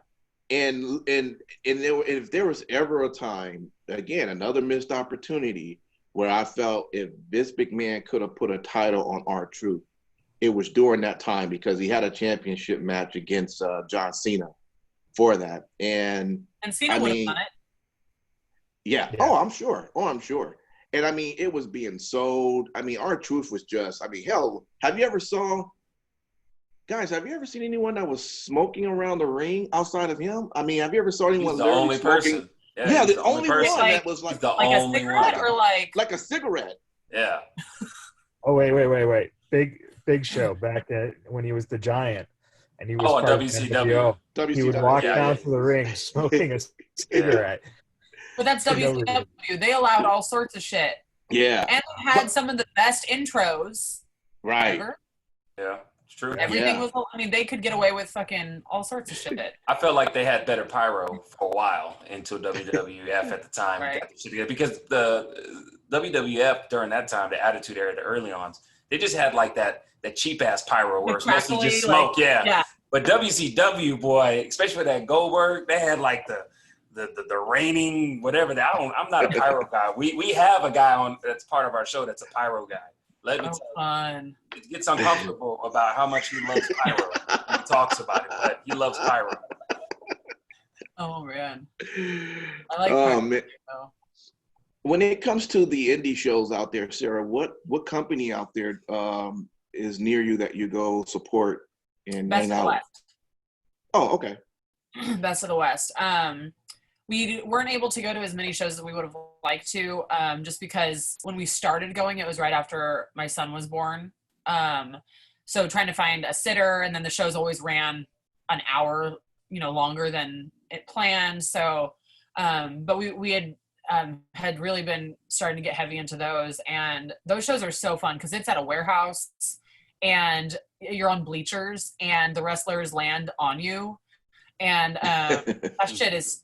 and if there was ever a time, again, another missed opportunity where I felt if Vince McMahon could have put a title on R-Truth, it was during that time because he had a championship match against John Cena for that, and Cena would have done it. Yeah. Oh, I'm sure. And I mean, it was being sold. I mean, R-Truth was just, I mean, hell, have you ever seen anyone that was smoking around the ring outside of him? I mean, have you ever saw anyone the only smoking? Person. Yeah, the only person that was like a cigarette or like a cigarette. Yeah. Oh, wait. Big Show back when he was the Giant. And he was WCW. He would walk down to the ring smoking a cigarette. But that's WCW. They allowed all sorts of shit. Yeah. And had some of the best intros ever. Yeah. It's true. Everything was, I mean, they could get away with fucking all sorts of shit. I felt like they had better pyro for a while until WWF at the time Right. got the shit together, because the WWF during that time, the Attitude Era, the early ons, they just had like that cheap ass pyro where it's mostly just smoke, yeah. But WCW, boy, especially with that Goldberg, they had like the raining whatever. I'm not a pyro guy. We have a guy that's part of our show that's a pyro guy. Let me tell fun. you, it gets uncomfortable about how much he loves pyro. He talks about it, but he loves pyro. Oh man, I like. Man. When it comes to the indie shows out there, Sarah, what company out there is near you that you go support and Best hang of the out? West. Oh, okay. Best of the West. We weren't able to go to as many shows as we would have liked to, just because when we started going, it was right after my son was born. So trying to find a sitter, and then the shows always ran an hour, longer than it planned. So, but we had really been starting to get heavy into those, and those shows are so fun because it's at a warehouse and you're on bleachers and the wrestlers land on you. And that shit is,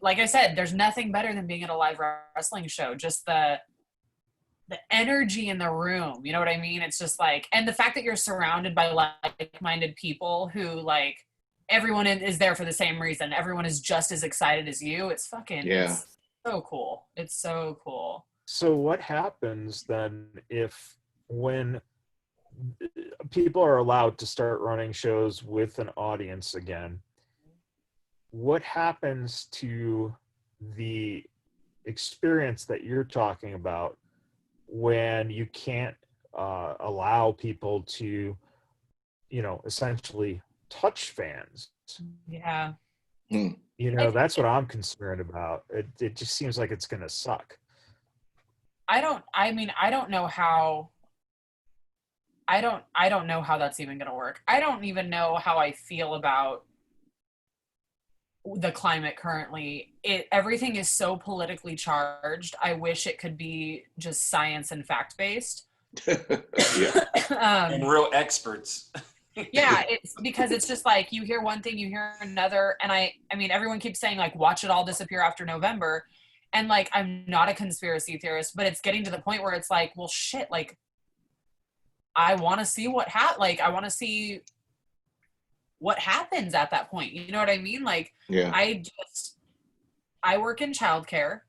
like I said, there's nothing better than being at a live wrestling show. Just the energy in the room, you know what I mean? It's just like, and the fact that you're surrounded by like-minded people who like, everyone is there for the same reason. Everyone is just as excited as you. It's fucking, it's so cool. It's so cool. So what happens then when people are allowed to start running shows with an audience again? What happens to the experience that you're talking about when you can't allow people to, essentially touch fans? Yeah. That's what I'm concerned about. It just seems like it's going to suck. I don't know how that's even going to work. I don't even know how I feel about the climate currently. Everything is so politically charged. I wish it could be just science and fact based. And real experts. Yeah, it's because it's just like you hear one thing, you hear another, and I mean everyone keeps saying like watch it all disappear after November, and like I'm not a conspiracy theorist, but it's getting to the point where it's like, well shit, like I want to see I want to see what happens at that point. You know what I mean? Like, I work in childcare.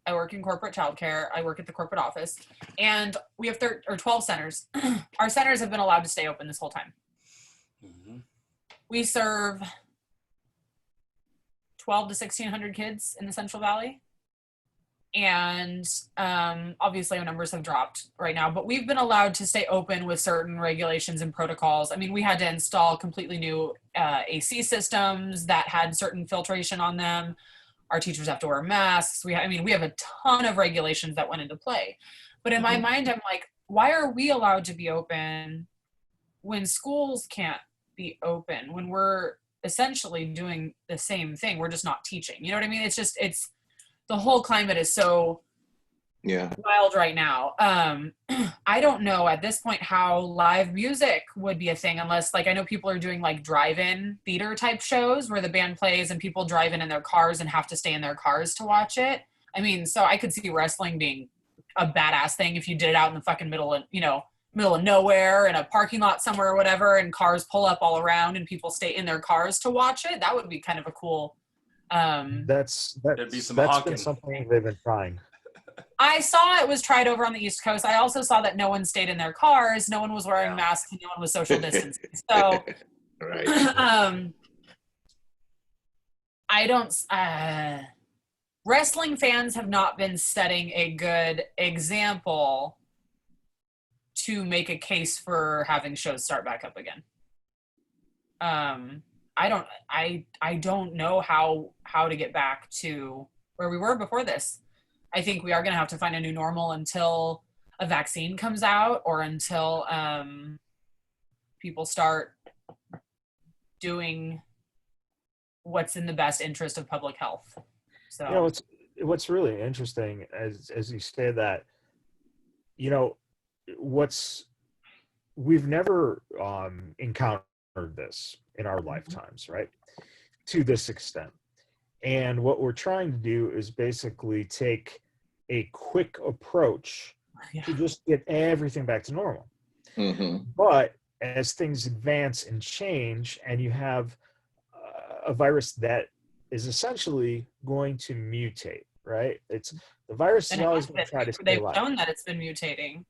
I work in corporate childcare. I work at the corporate office, and we have 12 centers. Our centers have been allowed to stay open this whole time. Mm-hmm. We serve 12 to 1,600 kids in the Central Valley. And obviously our numbers have dropped right now, but we've been allowed to stay open with certain regulations and protocols. I mean, we had to install completely new AC systems that had certain filtration on them. Our teachers have to wear masks. We have a ton of regulations that went into play. But in my mind, I'm like, why are we allowed to be open when schools can't be open, when we're essentially doing the same thing? We're just not teaching. You know what I mean? It's the whole climate is so wild right now. I don't know at this point how live music would be a thing, unless like I know people are doing like drive-in theater type shows where the band plays and people drive in their cars and have to stay in their cars to watch it. I mean, so I could see wrestling being a badass thing if you did it out in the fucking middle of nowhere in a parking lot somewhere or whatever, and cars pull up all around and people stay in their cars to watch it. That would be kind of a cool. That's been something they've been trying. I saw it was tried over on the East Coast. I also saw that no one stayed in their cars, no one was wearing masks, and no one was social distancing. So, I don't. Wrestling fans have not been setting a good example to make a case for having shows start back up again. I don't know how to get back to where we were before this. I think we are going to have to find a new normal until a vaccine comes out, or until people start doing what's in the best interest of public health. So what's really interesting as you say that, what's we've never encountered this in our lifetimes, right? To this extent. And what we're trying to do is basically take a quick approach to just get everything back to normal. But as things advance and change, and you have a virus that is essentially going to mutate, right? It's the virus is always going to try to stay alive. They've shown that it's been mutating.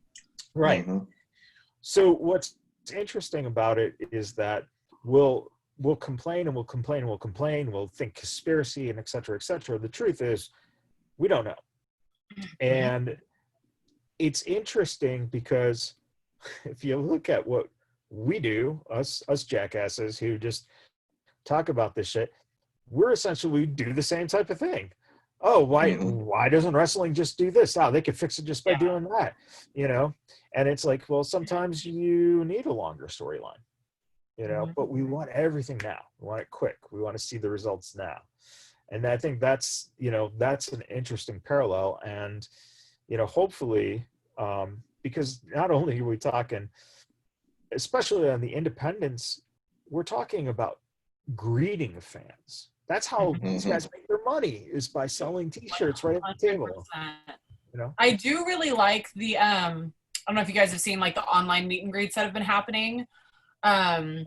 Right. So what's interesting about it is that we'll complain and we'll complain and we'll complain. We'll think conspiracy and et cetera, et cetera. The truth is we don't know. And it's interesting because if you look at what we do, us jackasses who just talk about this shit, we're essentially, we do the same type of thing. Oh, why doesn't wrestling just do this? Oh, they could fix it just by doing that, you know? And it's like, well, sometimes you need a longer storyline, you know, but we want everything now. We want it quick. We want to see the results now. And I think that's, you know, that's an interesting parallel. And, you know, hopefully, because not only are we talking, especially on the independents, we're talking about greeting fans. That's how these guys make their money, is by selling T-shirts right at the table. You know, I do really like the I don't know if you guys have seen like the online meet and greets that have been happening. I'm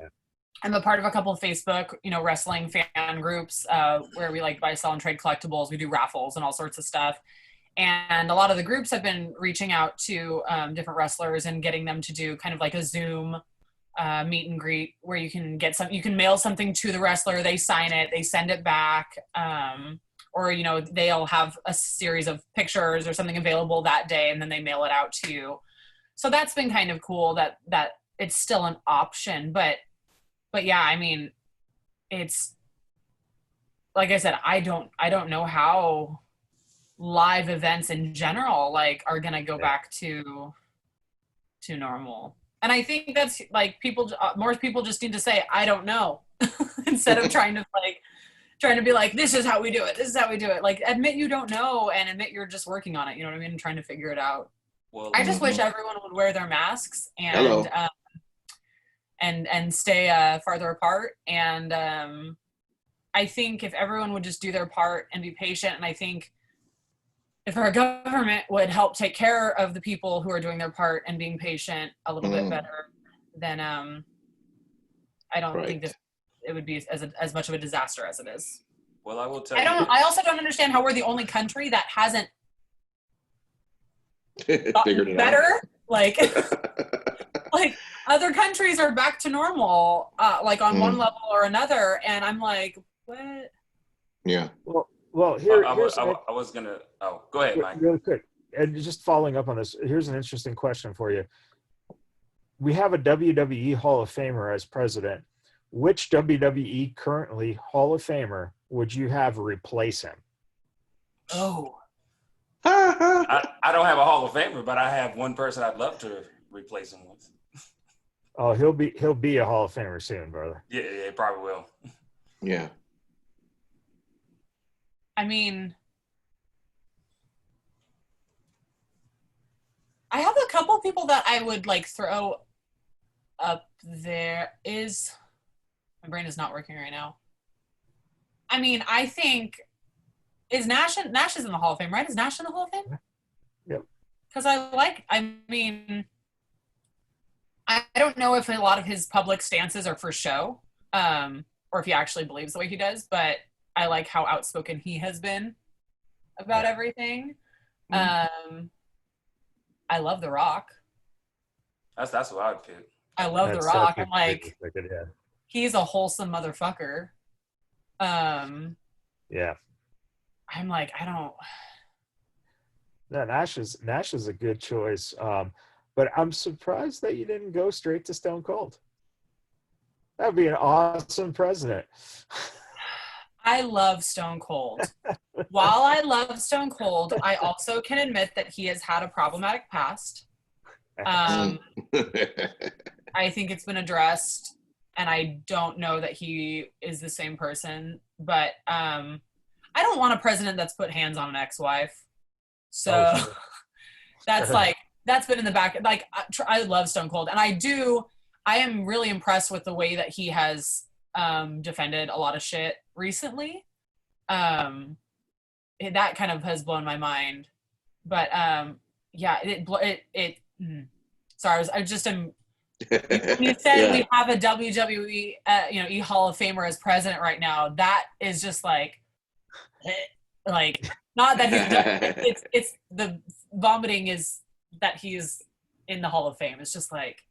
a part of a couple of Facebook, you know, wrestling fan groups where we like buy, sell, and trade collectibles. We do raffles and all sorts of stuff. And a lot of the groups have been reaching out to different wrestlers and getting them to do kind of like a Zoom meet and greet where you can get you can mail something to the wrestler, they sign it, they send it back, or, you know, they'll have a series of pictures or something available that day and then they mail it out to you. So that's been kind of cool that it's still an option, but yeah, I mean, it's like I said, I don't know how live events in general like are gonna go back to normal. And I think that's like more people just need to say, I don't know, instead of trying to be like, this is how we do it. This is how we do it. Like, admit you don't know and admit you're just working on it. You know what I mean? And trying to figure it out. Well, I just wish everyone would wear their masks and stay farther apart. And I think if everyone would just do their part and be patient, and I think if our government would help take care of the people who are doing their part and being patient a little bit better, then I don't think it would be as much of a disaster as it is. Well, I will tell you. I also don't understand how we're the only country that hasn't figured it better. out. Like, like other countries are back to normal, like on one level or another, and I'm like, what? Yeah. Well, here I was gonna. Oh, go ahead, Mike. Really quick, and just following up on this, here's an interesting question for you. We have a WWE Hall of Famer as president. Which WWE currently Hall of Famer would you have replace him? Oh, I don't have a Hall of Famer, but I have one person I'd love to replace him with. Oh, he'll be a Hall of Famer soon, brother. Yeah, he probably will. Yeah. I mean, I have a couple people that I would like throw up there. My brain is not working right now. I mean, I think Nash is in the Hall of Fame, right? Is Nash in the Hall of Fame? Yep. Because I don't know if a lot of his public stances are for show, or if he actually believes the way he does, but I like how outspoken he has been about everything. I love The Rock. That's what I would pick. I love The Rock. I'm like, yeah. He's a wholesome motherfucker. Yeah. I'm like, I don't. No, Nash is a good choice. But I'm surprised that you didn't go straight to Stone Cold. That would be an awesome president. I love Stone Cold. While I love Stone Cold, I also can admit that he has had a problematic past. I think it's been addressed, and I don't know that he is the same person. But I don't want a president that's put hands on an ex-wife. So that's like, that's been in the back. Like, I love Stone Cold, and I am really impressed with the way that he has defended a lot of shit recently. That kind of has blown my mind. But yeah, sorry, I just am. When you said we have a WWE, E Hall of Famer as president right now, that is just like not that he's. It's the vomiting is that he's in the Hall of Fame. It's just like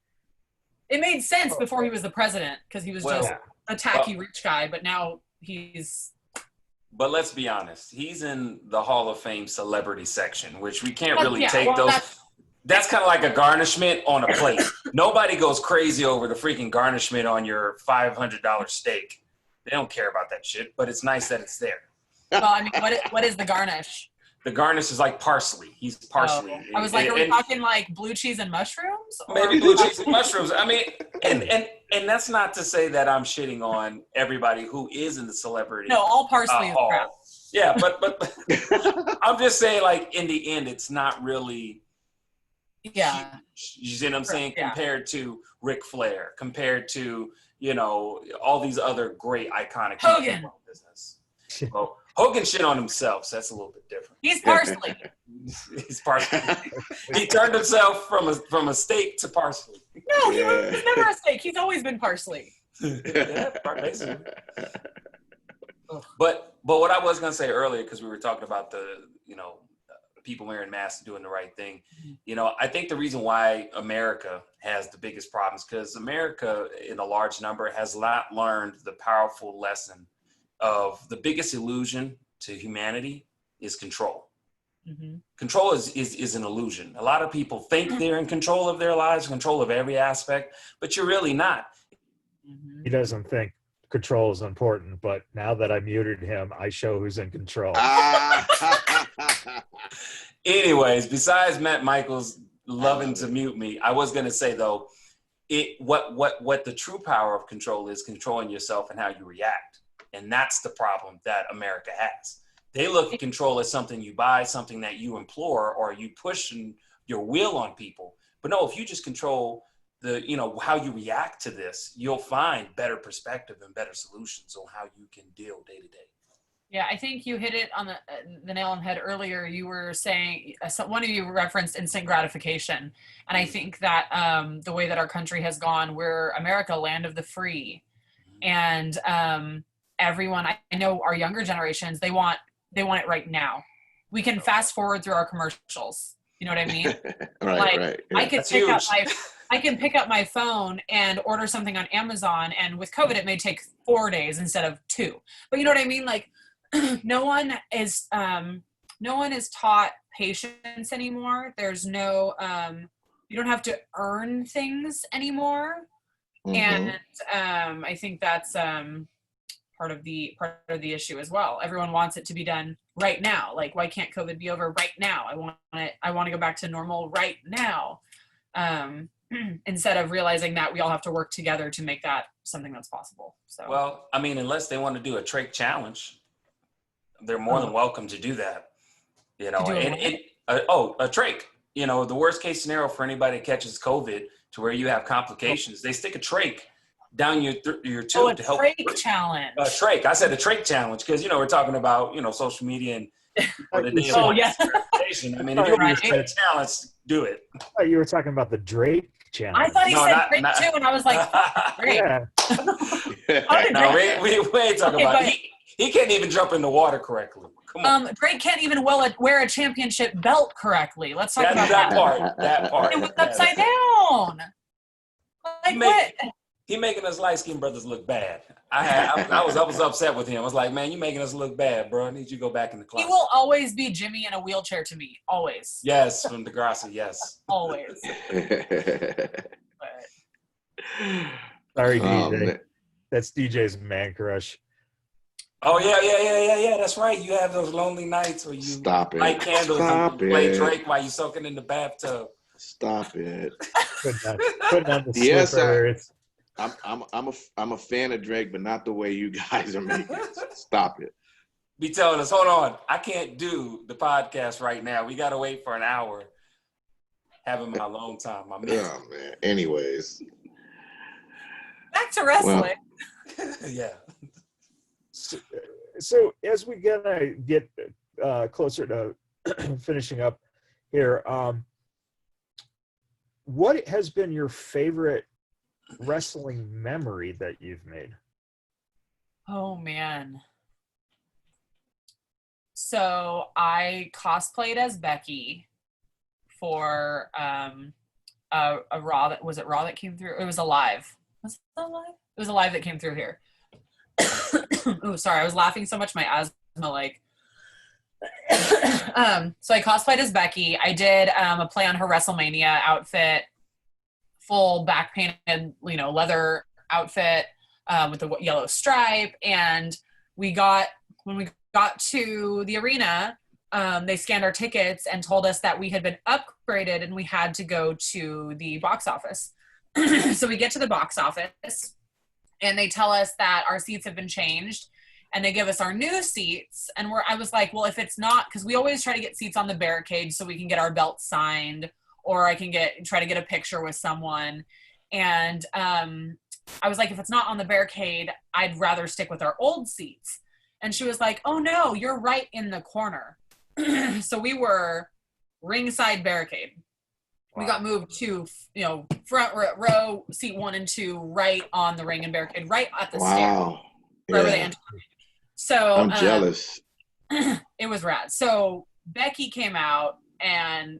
it made sense before he was the president because he was just a tacky rich guy, but now he's. But let's be honest, he's in the Hall of Fame celebrity section, which we can't really take those. That's kind of like a garnishment on a plate. Nobody goes crazy over the freaking garnishment on your $500 steak. They don't care about that shit, but it's nice that it's there. Well, I mean, what is the garnish? The garnish is like parsley. He's parsley. Oh. I was like, are we talking like blue cheese and mushrooms? Or? Maybe blue cheese and mushrooms. I mean, and that's not to say that I'm shitting on everybody who is in the celebrity. No, all parsley is crap. Yeah, but I'm just saying, like, in the end, it's not really. Yeah. Huge, you see what I'm saying? Yeah. Compared to Ric Flair, compared to, all these other great iconic Hogan. People in business. Well, Hogan shit on himself, so that's a little bit different. He's parsley. He's parsley. He turned himself from a steak to parsley. No, he was never a steak. He's always been parsley. Yeah, basically. But what I was gonna say earlier, because we were talking about the people wearing masks doing the right thing. I think the reason why America has the biggest problems because America, in a large number, has not learned the powerful lesson of the biggest illusion to humanity is control. Mm-hmm. Control is an illusion. A lot of people think they're in control of their lives, control of every aspect, but you're really not. He doesn't think control is important, but now that I muted him, I show who's in control. Anyways, besides Matt Michaels loving to mute me, I was going to say though, what the true power of control is controlling yourself and how you react. And that's the problem that America has. They look at control as something you buy, something that you implore, or you push your will on people. But no, if you just control how you react to this, you'll find better perspective and better solutions on how you can deal day to day. Yeah, I think you hit it on the nail on the head earlier. You were saying, one of you referenced instant gratification. And I think that the way that our country has gone, we're America, land of the free. And everyone, I know our younger generations, they want it right now. We can fast forward through our commercials. You know what I mean? Right. Yeah. I can pick up my phone and order something on Amazon, and with COVID, it may take 4 days instead of 2. But you know what I mean? Like, no one is taught patience anymore. There's no, you don't have to earn things anymore, and I think that's part of the issue as well. Everyone wants it to be done right now. Like, why can't COVID be over right now? I want to go back to normal right now. Instead of realizing that we all have to work together to make that something that's possible. So, well, I mean, unless they want to do a trach challenge, they're more than welcome to do that. A trach. The worst case scenario for anybody that catches COVID to where you have complications, they stick a trach down your tube to help. Trach challenge. A trach. I said a trach challenge because we're talking about social media and the day of I mean, if you want to a challenge, do it. Oh, you were talking about the Drake challenge. I thought he said Drake too, and I was like, Drake. Yeah. No, we ain't talking about it. He can't even jump in the water correctly. Come on. Drake can't even wear a championship belt correctly. Let's talk about that. That part. It was upside down. Like what? He making us light-skinned brothers look bad. I was upset with him. I was like, man, you making us look bad, bro. I need you to go back in the closet. He will always be Jimmy in a wheelchair to me. Always. Yes, from Degrassi, yes. Always. Sorry, DJ. That's DJ's man crush. Oh, yeah. That's right. You have those lonely nights where you light candles and play Drake while you're soaking in the bathtub. Stop it. Putting on the slipper. I'm a fan of Drake, but not the way you guys are making it. Stop it. Be telling us, hold on, I can't do the podcast right now. We got to wait for an hour. Haven't been a long time, my man. Oh man. Anyways. Back to wrestling. Yeah. So as we get closer to finishing up here, what has been your favorite wrestling memory that you've made? Oh man. So I cosplayed as Becky for a Raw that was it Raw that came through? It was a live. Was it a live? It was a live that came through here. Oh, sorry, I was laughing so much my asthma like. So I cosplayed as Becky. I did a play on her WrestleMania outfit, full back painted, leather outfit with the yellow stripe. And when we got to the arena, they scanned our tickets and told us that we had been upgraded and we had to go to the box office. So we get to the box office and they tell us that our seats have been changed and they give us our new seats. And I was like, well, if it's not, because we always try to get seats on the barricade so we can get our belts signed, or I can try to get a picture with someone. And I was like, if it's not on the barricade, I'd rather stick with our old seats. And she was like, oh no, you're right in the corner. So we were ringside barricade. Wow. We got moved to, front row, seat 1 and 2, right on the ring and barricade, right at the wow. Right where they Yeah. entered. So I'm jealous. It was rad. So Becky came out, and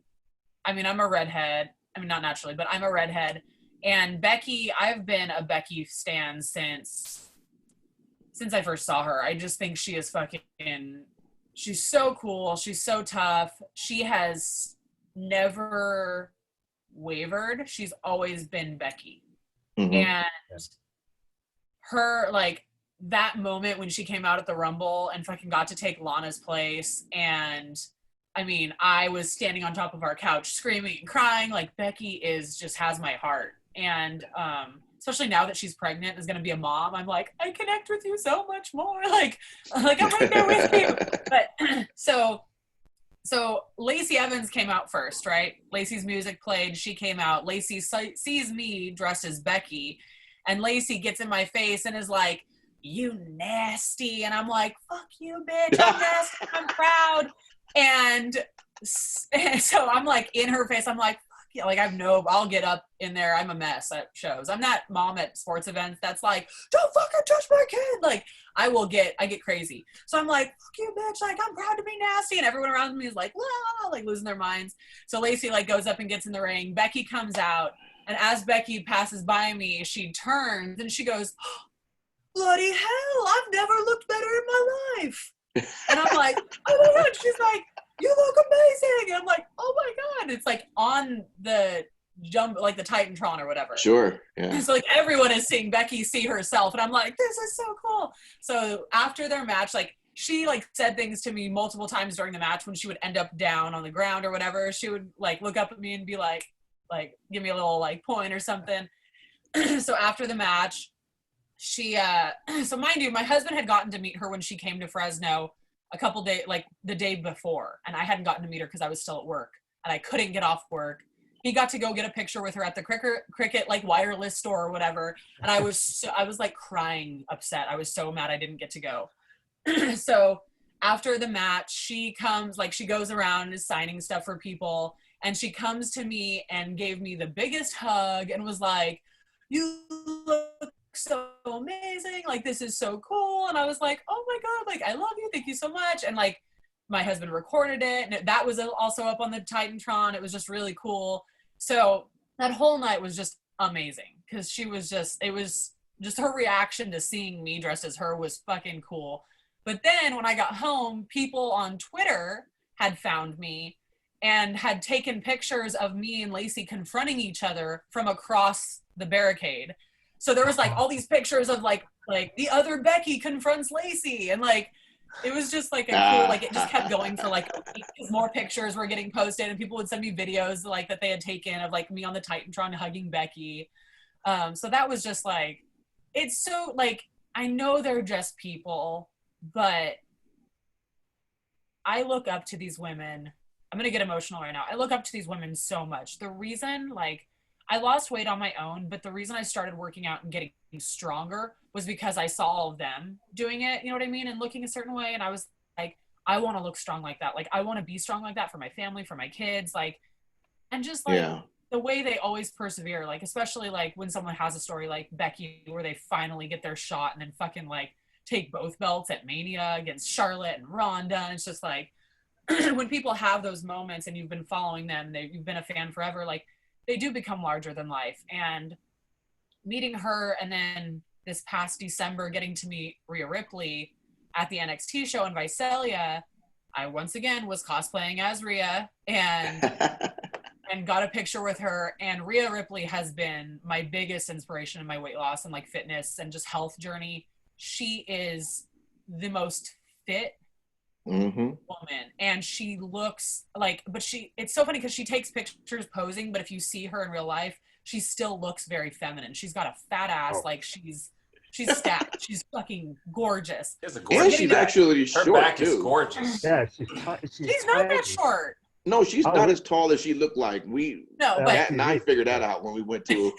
I'm a redhead. Not naturally, but I'm a redhead. And Becky, I've been a Becky stan since I first saw her. I just think she is she's so cool. She's so tough. She has never wavered. She's always been Becky. Mm-hmm. And her, that moment when she came out at the Rumble and fucking got to take Lana's place. And I was standing on top of our couch screaming and crying. Becky just has my heart. And especially now that she's pregnant, is going to be a mom. I'm like, I connect with you so much more. I'm right there with you. But so Lacey Evans came out first, right? Lacey's music played. She came out. Lacey sees me dressed as Becky. And Lacey gets in my face and is like, you nasty. And I'm like, fuck you, bitch. I'm nasty. I'm proud. And so I'm in her face. I'm like, fuck yeah. I'll get up in there. I'm a mess at shows. I'm not mom at sports events that's like, don't fucking touch my kid. I get crazy. So I'm like, fuck you, bitch. I'm proud to be nasty. And everyone around me is like, wow, losing their minds. So Lacey goes up and gets in the ring. Becky comes out. And as Becky passes by me, she turns and she goes, oh, bloody hell, I've never looked better in my life. And I'm like, oh my God. She's like, you look amazing. And I'm like, oh my God. It's on the jump, the Titantron or whatever. Sure. Yeah. So everyone is seeing Becky see herself. And I'm like, this is so cool. So after their match, she said things to me multiple times during the match when she would end up down on the ground or whatever. She would look up at me and be like, give me a little point or something. So after the match, she so mind you, my husband had gotten to meet her when she came to Fresno a couple days, the day before, and I hadn't gotten to meet her because I was still at work and I couldn't get off work. He got to go get a picture with her at the cricket wireless store or whatever, and I was crying upset. I was so mad I didn't get to go. So after the match, she comes, she goes around and is signing stuff for people, and she comes to me and gave me the biggest hug and was like, you look so amazing. This is so cool. And I was like, oh my God, I love you. Thank you so much. And my husband recorded it. And that was also up on the Titantron. It was just really cool. So that whole night was just amazing because it was just her reaction to seeing me dressed as her was fucking cool. But then when I got home, people on Twitter had found me and had taken pictures of me and Lacey confronting each other from across the barricade. So there was all these pictures of the other Becky confronts Lacey, and it was just a cool, it just kept going for more pictures were getting posted, and people would send me videos that they had taken of me on the Titantron hugging Becky. So that was just it's so I know they're just people, but I look up to these women. I'm going to get emotional right now. I look up to these women so much. The reason, like, I lost weight on my own, but the reason I started working out and getting stronger was because I saw all of them doing it, you know what I mean? And looking a certain way. And I was like, I want to look strong like that. Like, I want to be strong like that for my family, for my kids, like, and just like the way they always persevere, like, especially like when someone has a story like Becky, where they finally get their shot and then fucking like take both belts at Mania against Charlotte and Ronda. And it's just like, when people have those moments and you've been following them, you've been a fan forever, like, they do become larger than life. And meeting her, and then this past December getting to meet Rhea Ripley at the NXT show in Visalia, I once again was cosplaying as Rhea and and got a picture with her. And Rhea Ripley has been my biggest inspiration in my weight loss and like fitness and just health journey. She is the most fit woman, and she looks like, but it's so funny because she takes pictures posing, but if you see her in real life, she still looks very feminine. She's got a fat ass, like she's stacked. She's fucking gorgeous. And she's actually short, her back too. is gorgeous. Yeah, she's not that short. No, she's not as tall as she looked like. But Matt and I figured that out when we went to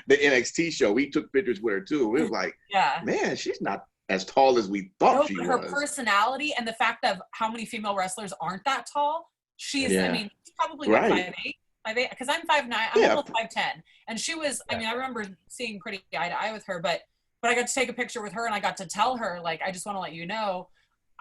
the NXT show. We took pictures with her too. We was like, man, she's not as tall as we thought she was. Her personality and the fact of how many female wrestlers aren't that tall. She's, I mean, she's probably like 5'8", because I'm 5'9", I'm almost 5'10", and she was. I mean, I remember seeing pretty eye to eye with her, but I got to take a picture with her, and I got to tell her, like, I just want to let you know,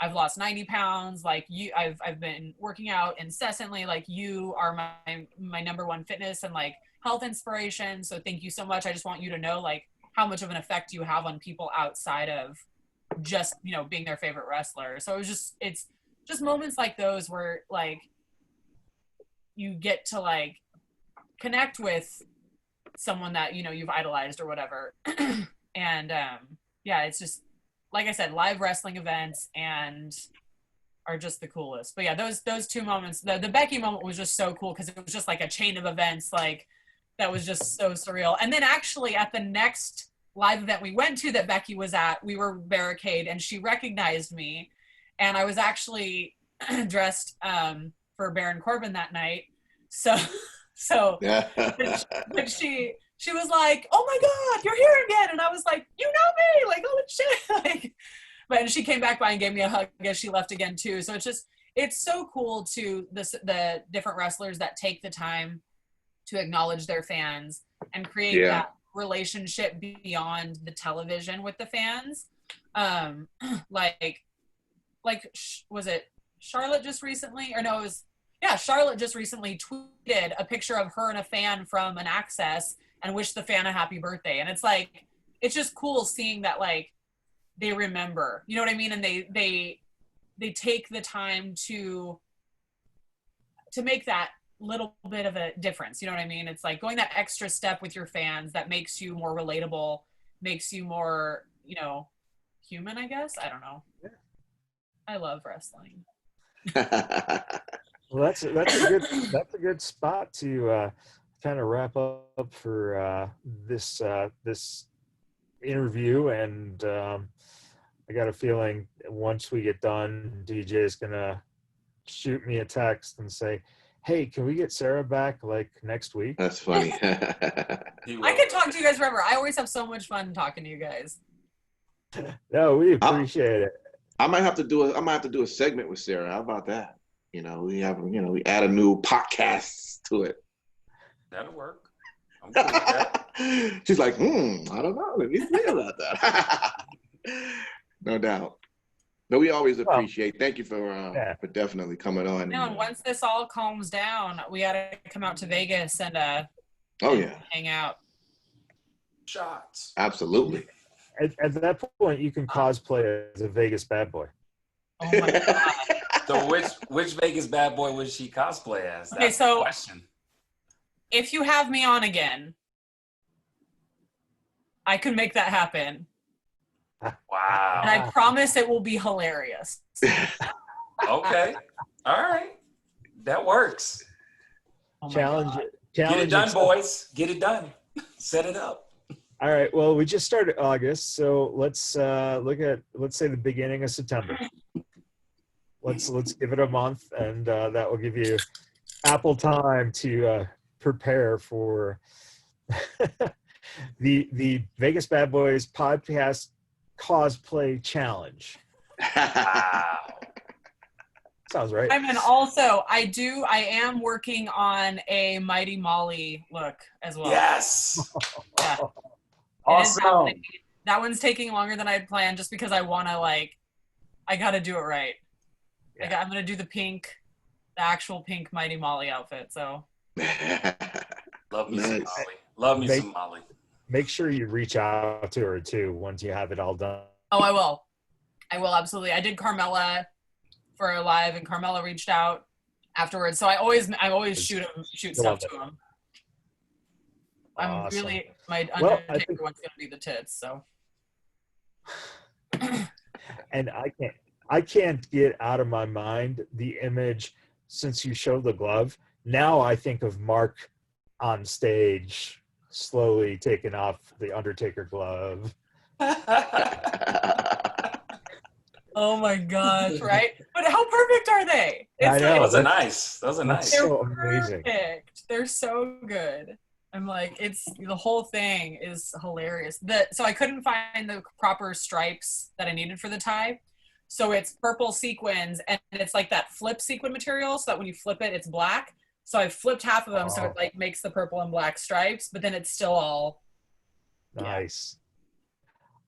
I've lost 90 pounds. Like, I've been working out incessantly. Like, you are my number one fitness and like health inspiration. So thank you so much. I just want you to know, like, how much of an effect you have on people outside of just, you know, being their favorite wrestler. So it's just moments like those where like you get to like connect with someone that, you know, you've idolized or whatever. And it's just, like I said, live wrestling events and are just the coolest. But yeah, those two moments, the Becky moment was just so cool because it was just like a chain of events, like, that was just so surreal. And then actually at the next live event we went to that Becky was at, we were barricade and she recognized me, and I was actually dressed for Baron Corbin that night. So but she was like, "Oh my God, you're here again!" And I was like, "You know me!" Like, holy shit! Like, but she came back by and gave me a hug as she left again too. So it's so cool to the different wrestlers that take the time to acknowledge their fans and create that relationship beyond the television with the fans. Was it Charlotte just recently? Or no, it was, Charlotte just recently tweeted a picture of her and a fan from an Access and wished the fan a happy birthday. And it's like, it's just cool seeing that, like, they remember, you know what I mean? And they take the time to make that little bit of a difference, you know what I mean? It's like going that extra step with your fans that makes you more relatable, makes you more, you know, human, I guess. I don't know. I love wrestling. Well, that's a good spot to kind of wrap up for this interview. And I got a feeling once we get done, DJ is gonna shoot me a text and say, "Hey, can we get Sarah back like next week?" That's funny. I could talk to you guys forever. I always have so much fun talking to you guys. No, we appreciate it. I might have to do a segment with Sarah. How about that? You know, we add a new podcast to it. That'll work. I'm good with that. She's like, I don't know. Let me think about that. No doubt. No, we always appreciate. Thank you for definitely coming on. No, and once this all calms down, we got to come out to Vegas and hang out. Shots. Absolutely. At that point, you can cosplay as a Vegas bad boy. Oh my God. So which Vegas bad boy would she cosplay as? That's okay, so the question. If you have me on again, I can make that happen. Wow. And I promise it will be hilarious. Okay. All right. That works. Oh Challenge. Get it done, boys. Get it done. Set it up. All right. Well, we just started August, so let's say the beginning of September. let's give it a month, and that will give you ample time to prepare for the Vegas Bad Boys podcast cosplay challenge. Wow. Sounds right. I mean, also, I am working on a Mighty Molly look as well. Yes. Yeah. Awesome. That one's taking longer than I had planned just because I want to, like, I got to do it right. Yeah. I'm going to do the actual pink Mighty Molly outfit. So. Love me some Nice. Molly. Love me some Molly. Make sure you reach out to her too once you have it all done. Oh, I will. I will, absolutely. I did Carmella for a live, and Carmella reached out afterwards. So I always shoot stuff to him. I'm Awesome. really, my Well, Undertaker one's going to be the tits, so. And I can't get out of my mind the image since you showed the glove. Now I think of Mark on stage slowly taking off the Undertaker glove. Oh my gosh, right? But how perfect are they? I know. Those are nice. Those are That's nice. so amazing. Perfect. They're so good. I'm like, the whole thing is hilarious. So I couldn't find the proper stripes that I needed for the tie. So it's purple sequins, and it's like that flip sequin material, so that when you flip it, it's black. So I flipped half of them, so it like makes the purple and black stripes, but then it's still all nice.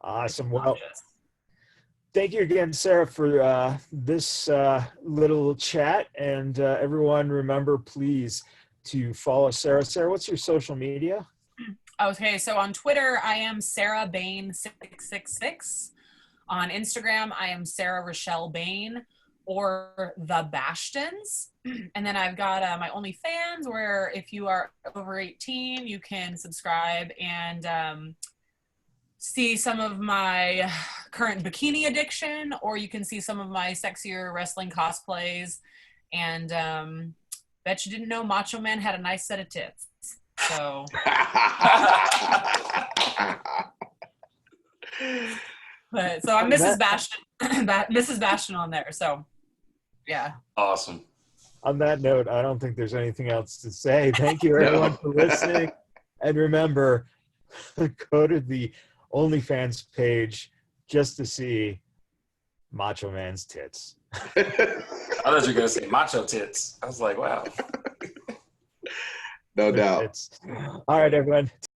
Awesome. Well, thank you again, Sarah, for this little chat. And everyone, remember, please, to follow Sarah. Sarah, what's your social media? Okay, so on Twitter, I am Sarah Bane 666. On Instagram, I am Sarah Rochelle Bane, or The Bastions. And then I've got my OnlyFans, where if you are over 18, you can subscribe and see some of my current bikini addiction, or you can see some of my sexier wrestling cosplays. And bet you didn't know Macho Man had a nice set of tits. So. But so I'm Mrs. Bastion, Mrs. Bastion on there. So, yeah. Awesome. On that note, I don't think there's anything else to say. Thank you, everyone, for listening. And remember, go to the OnlyFans page just to see Macho Man's tits. I thought you were going to say macho tits. I was like, wow. No doubt. All right, everyone.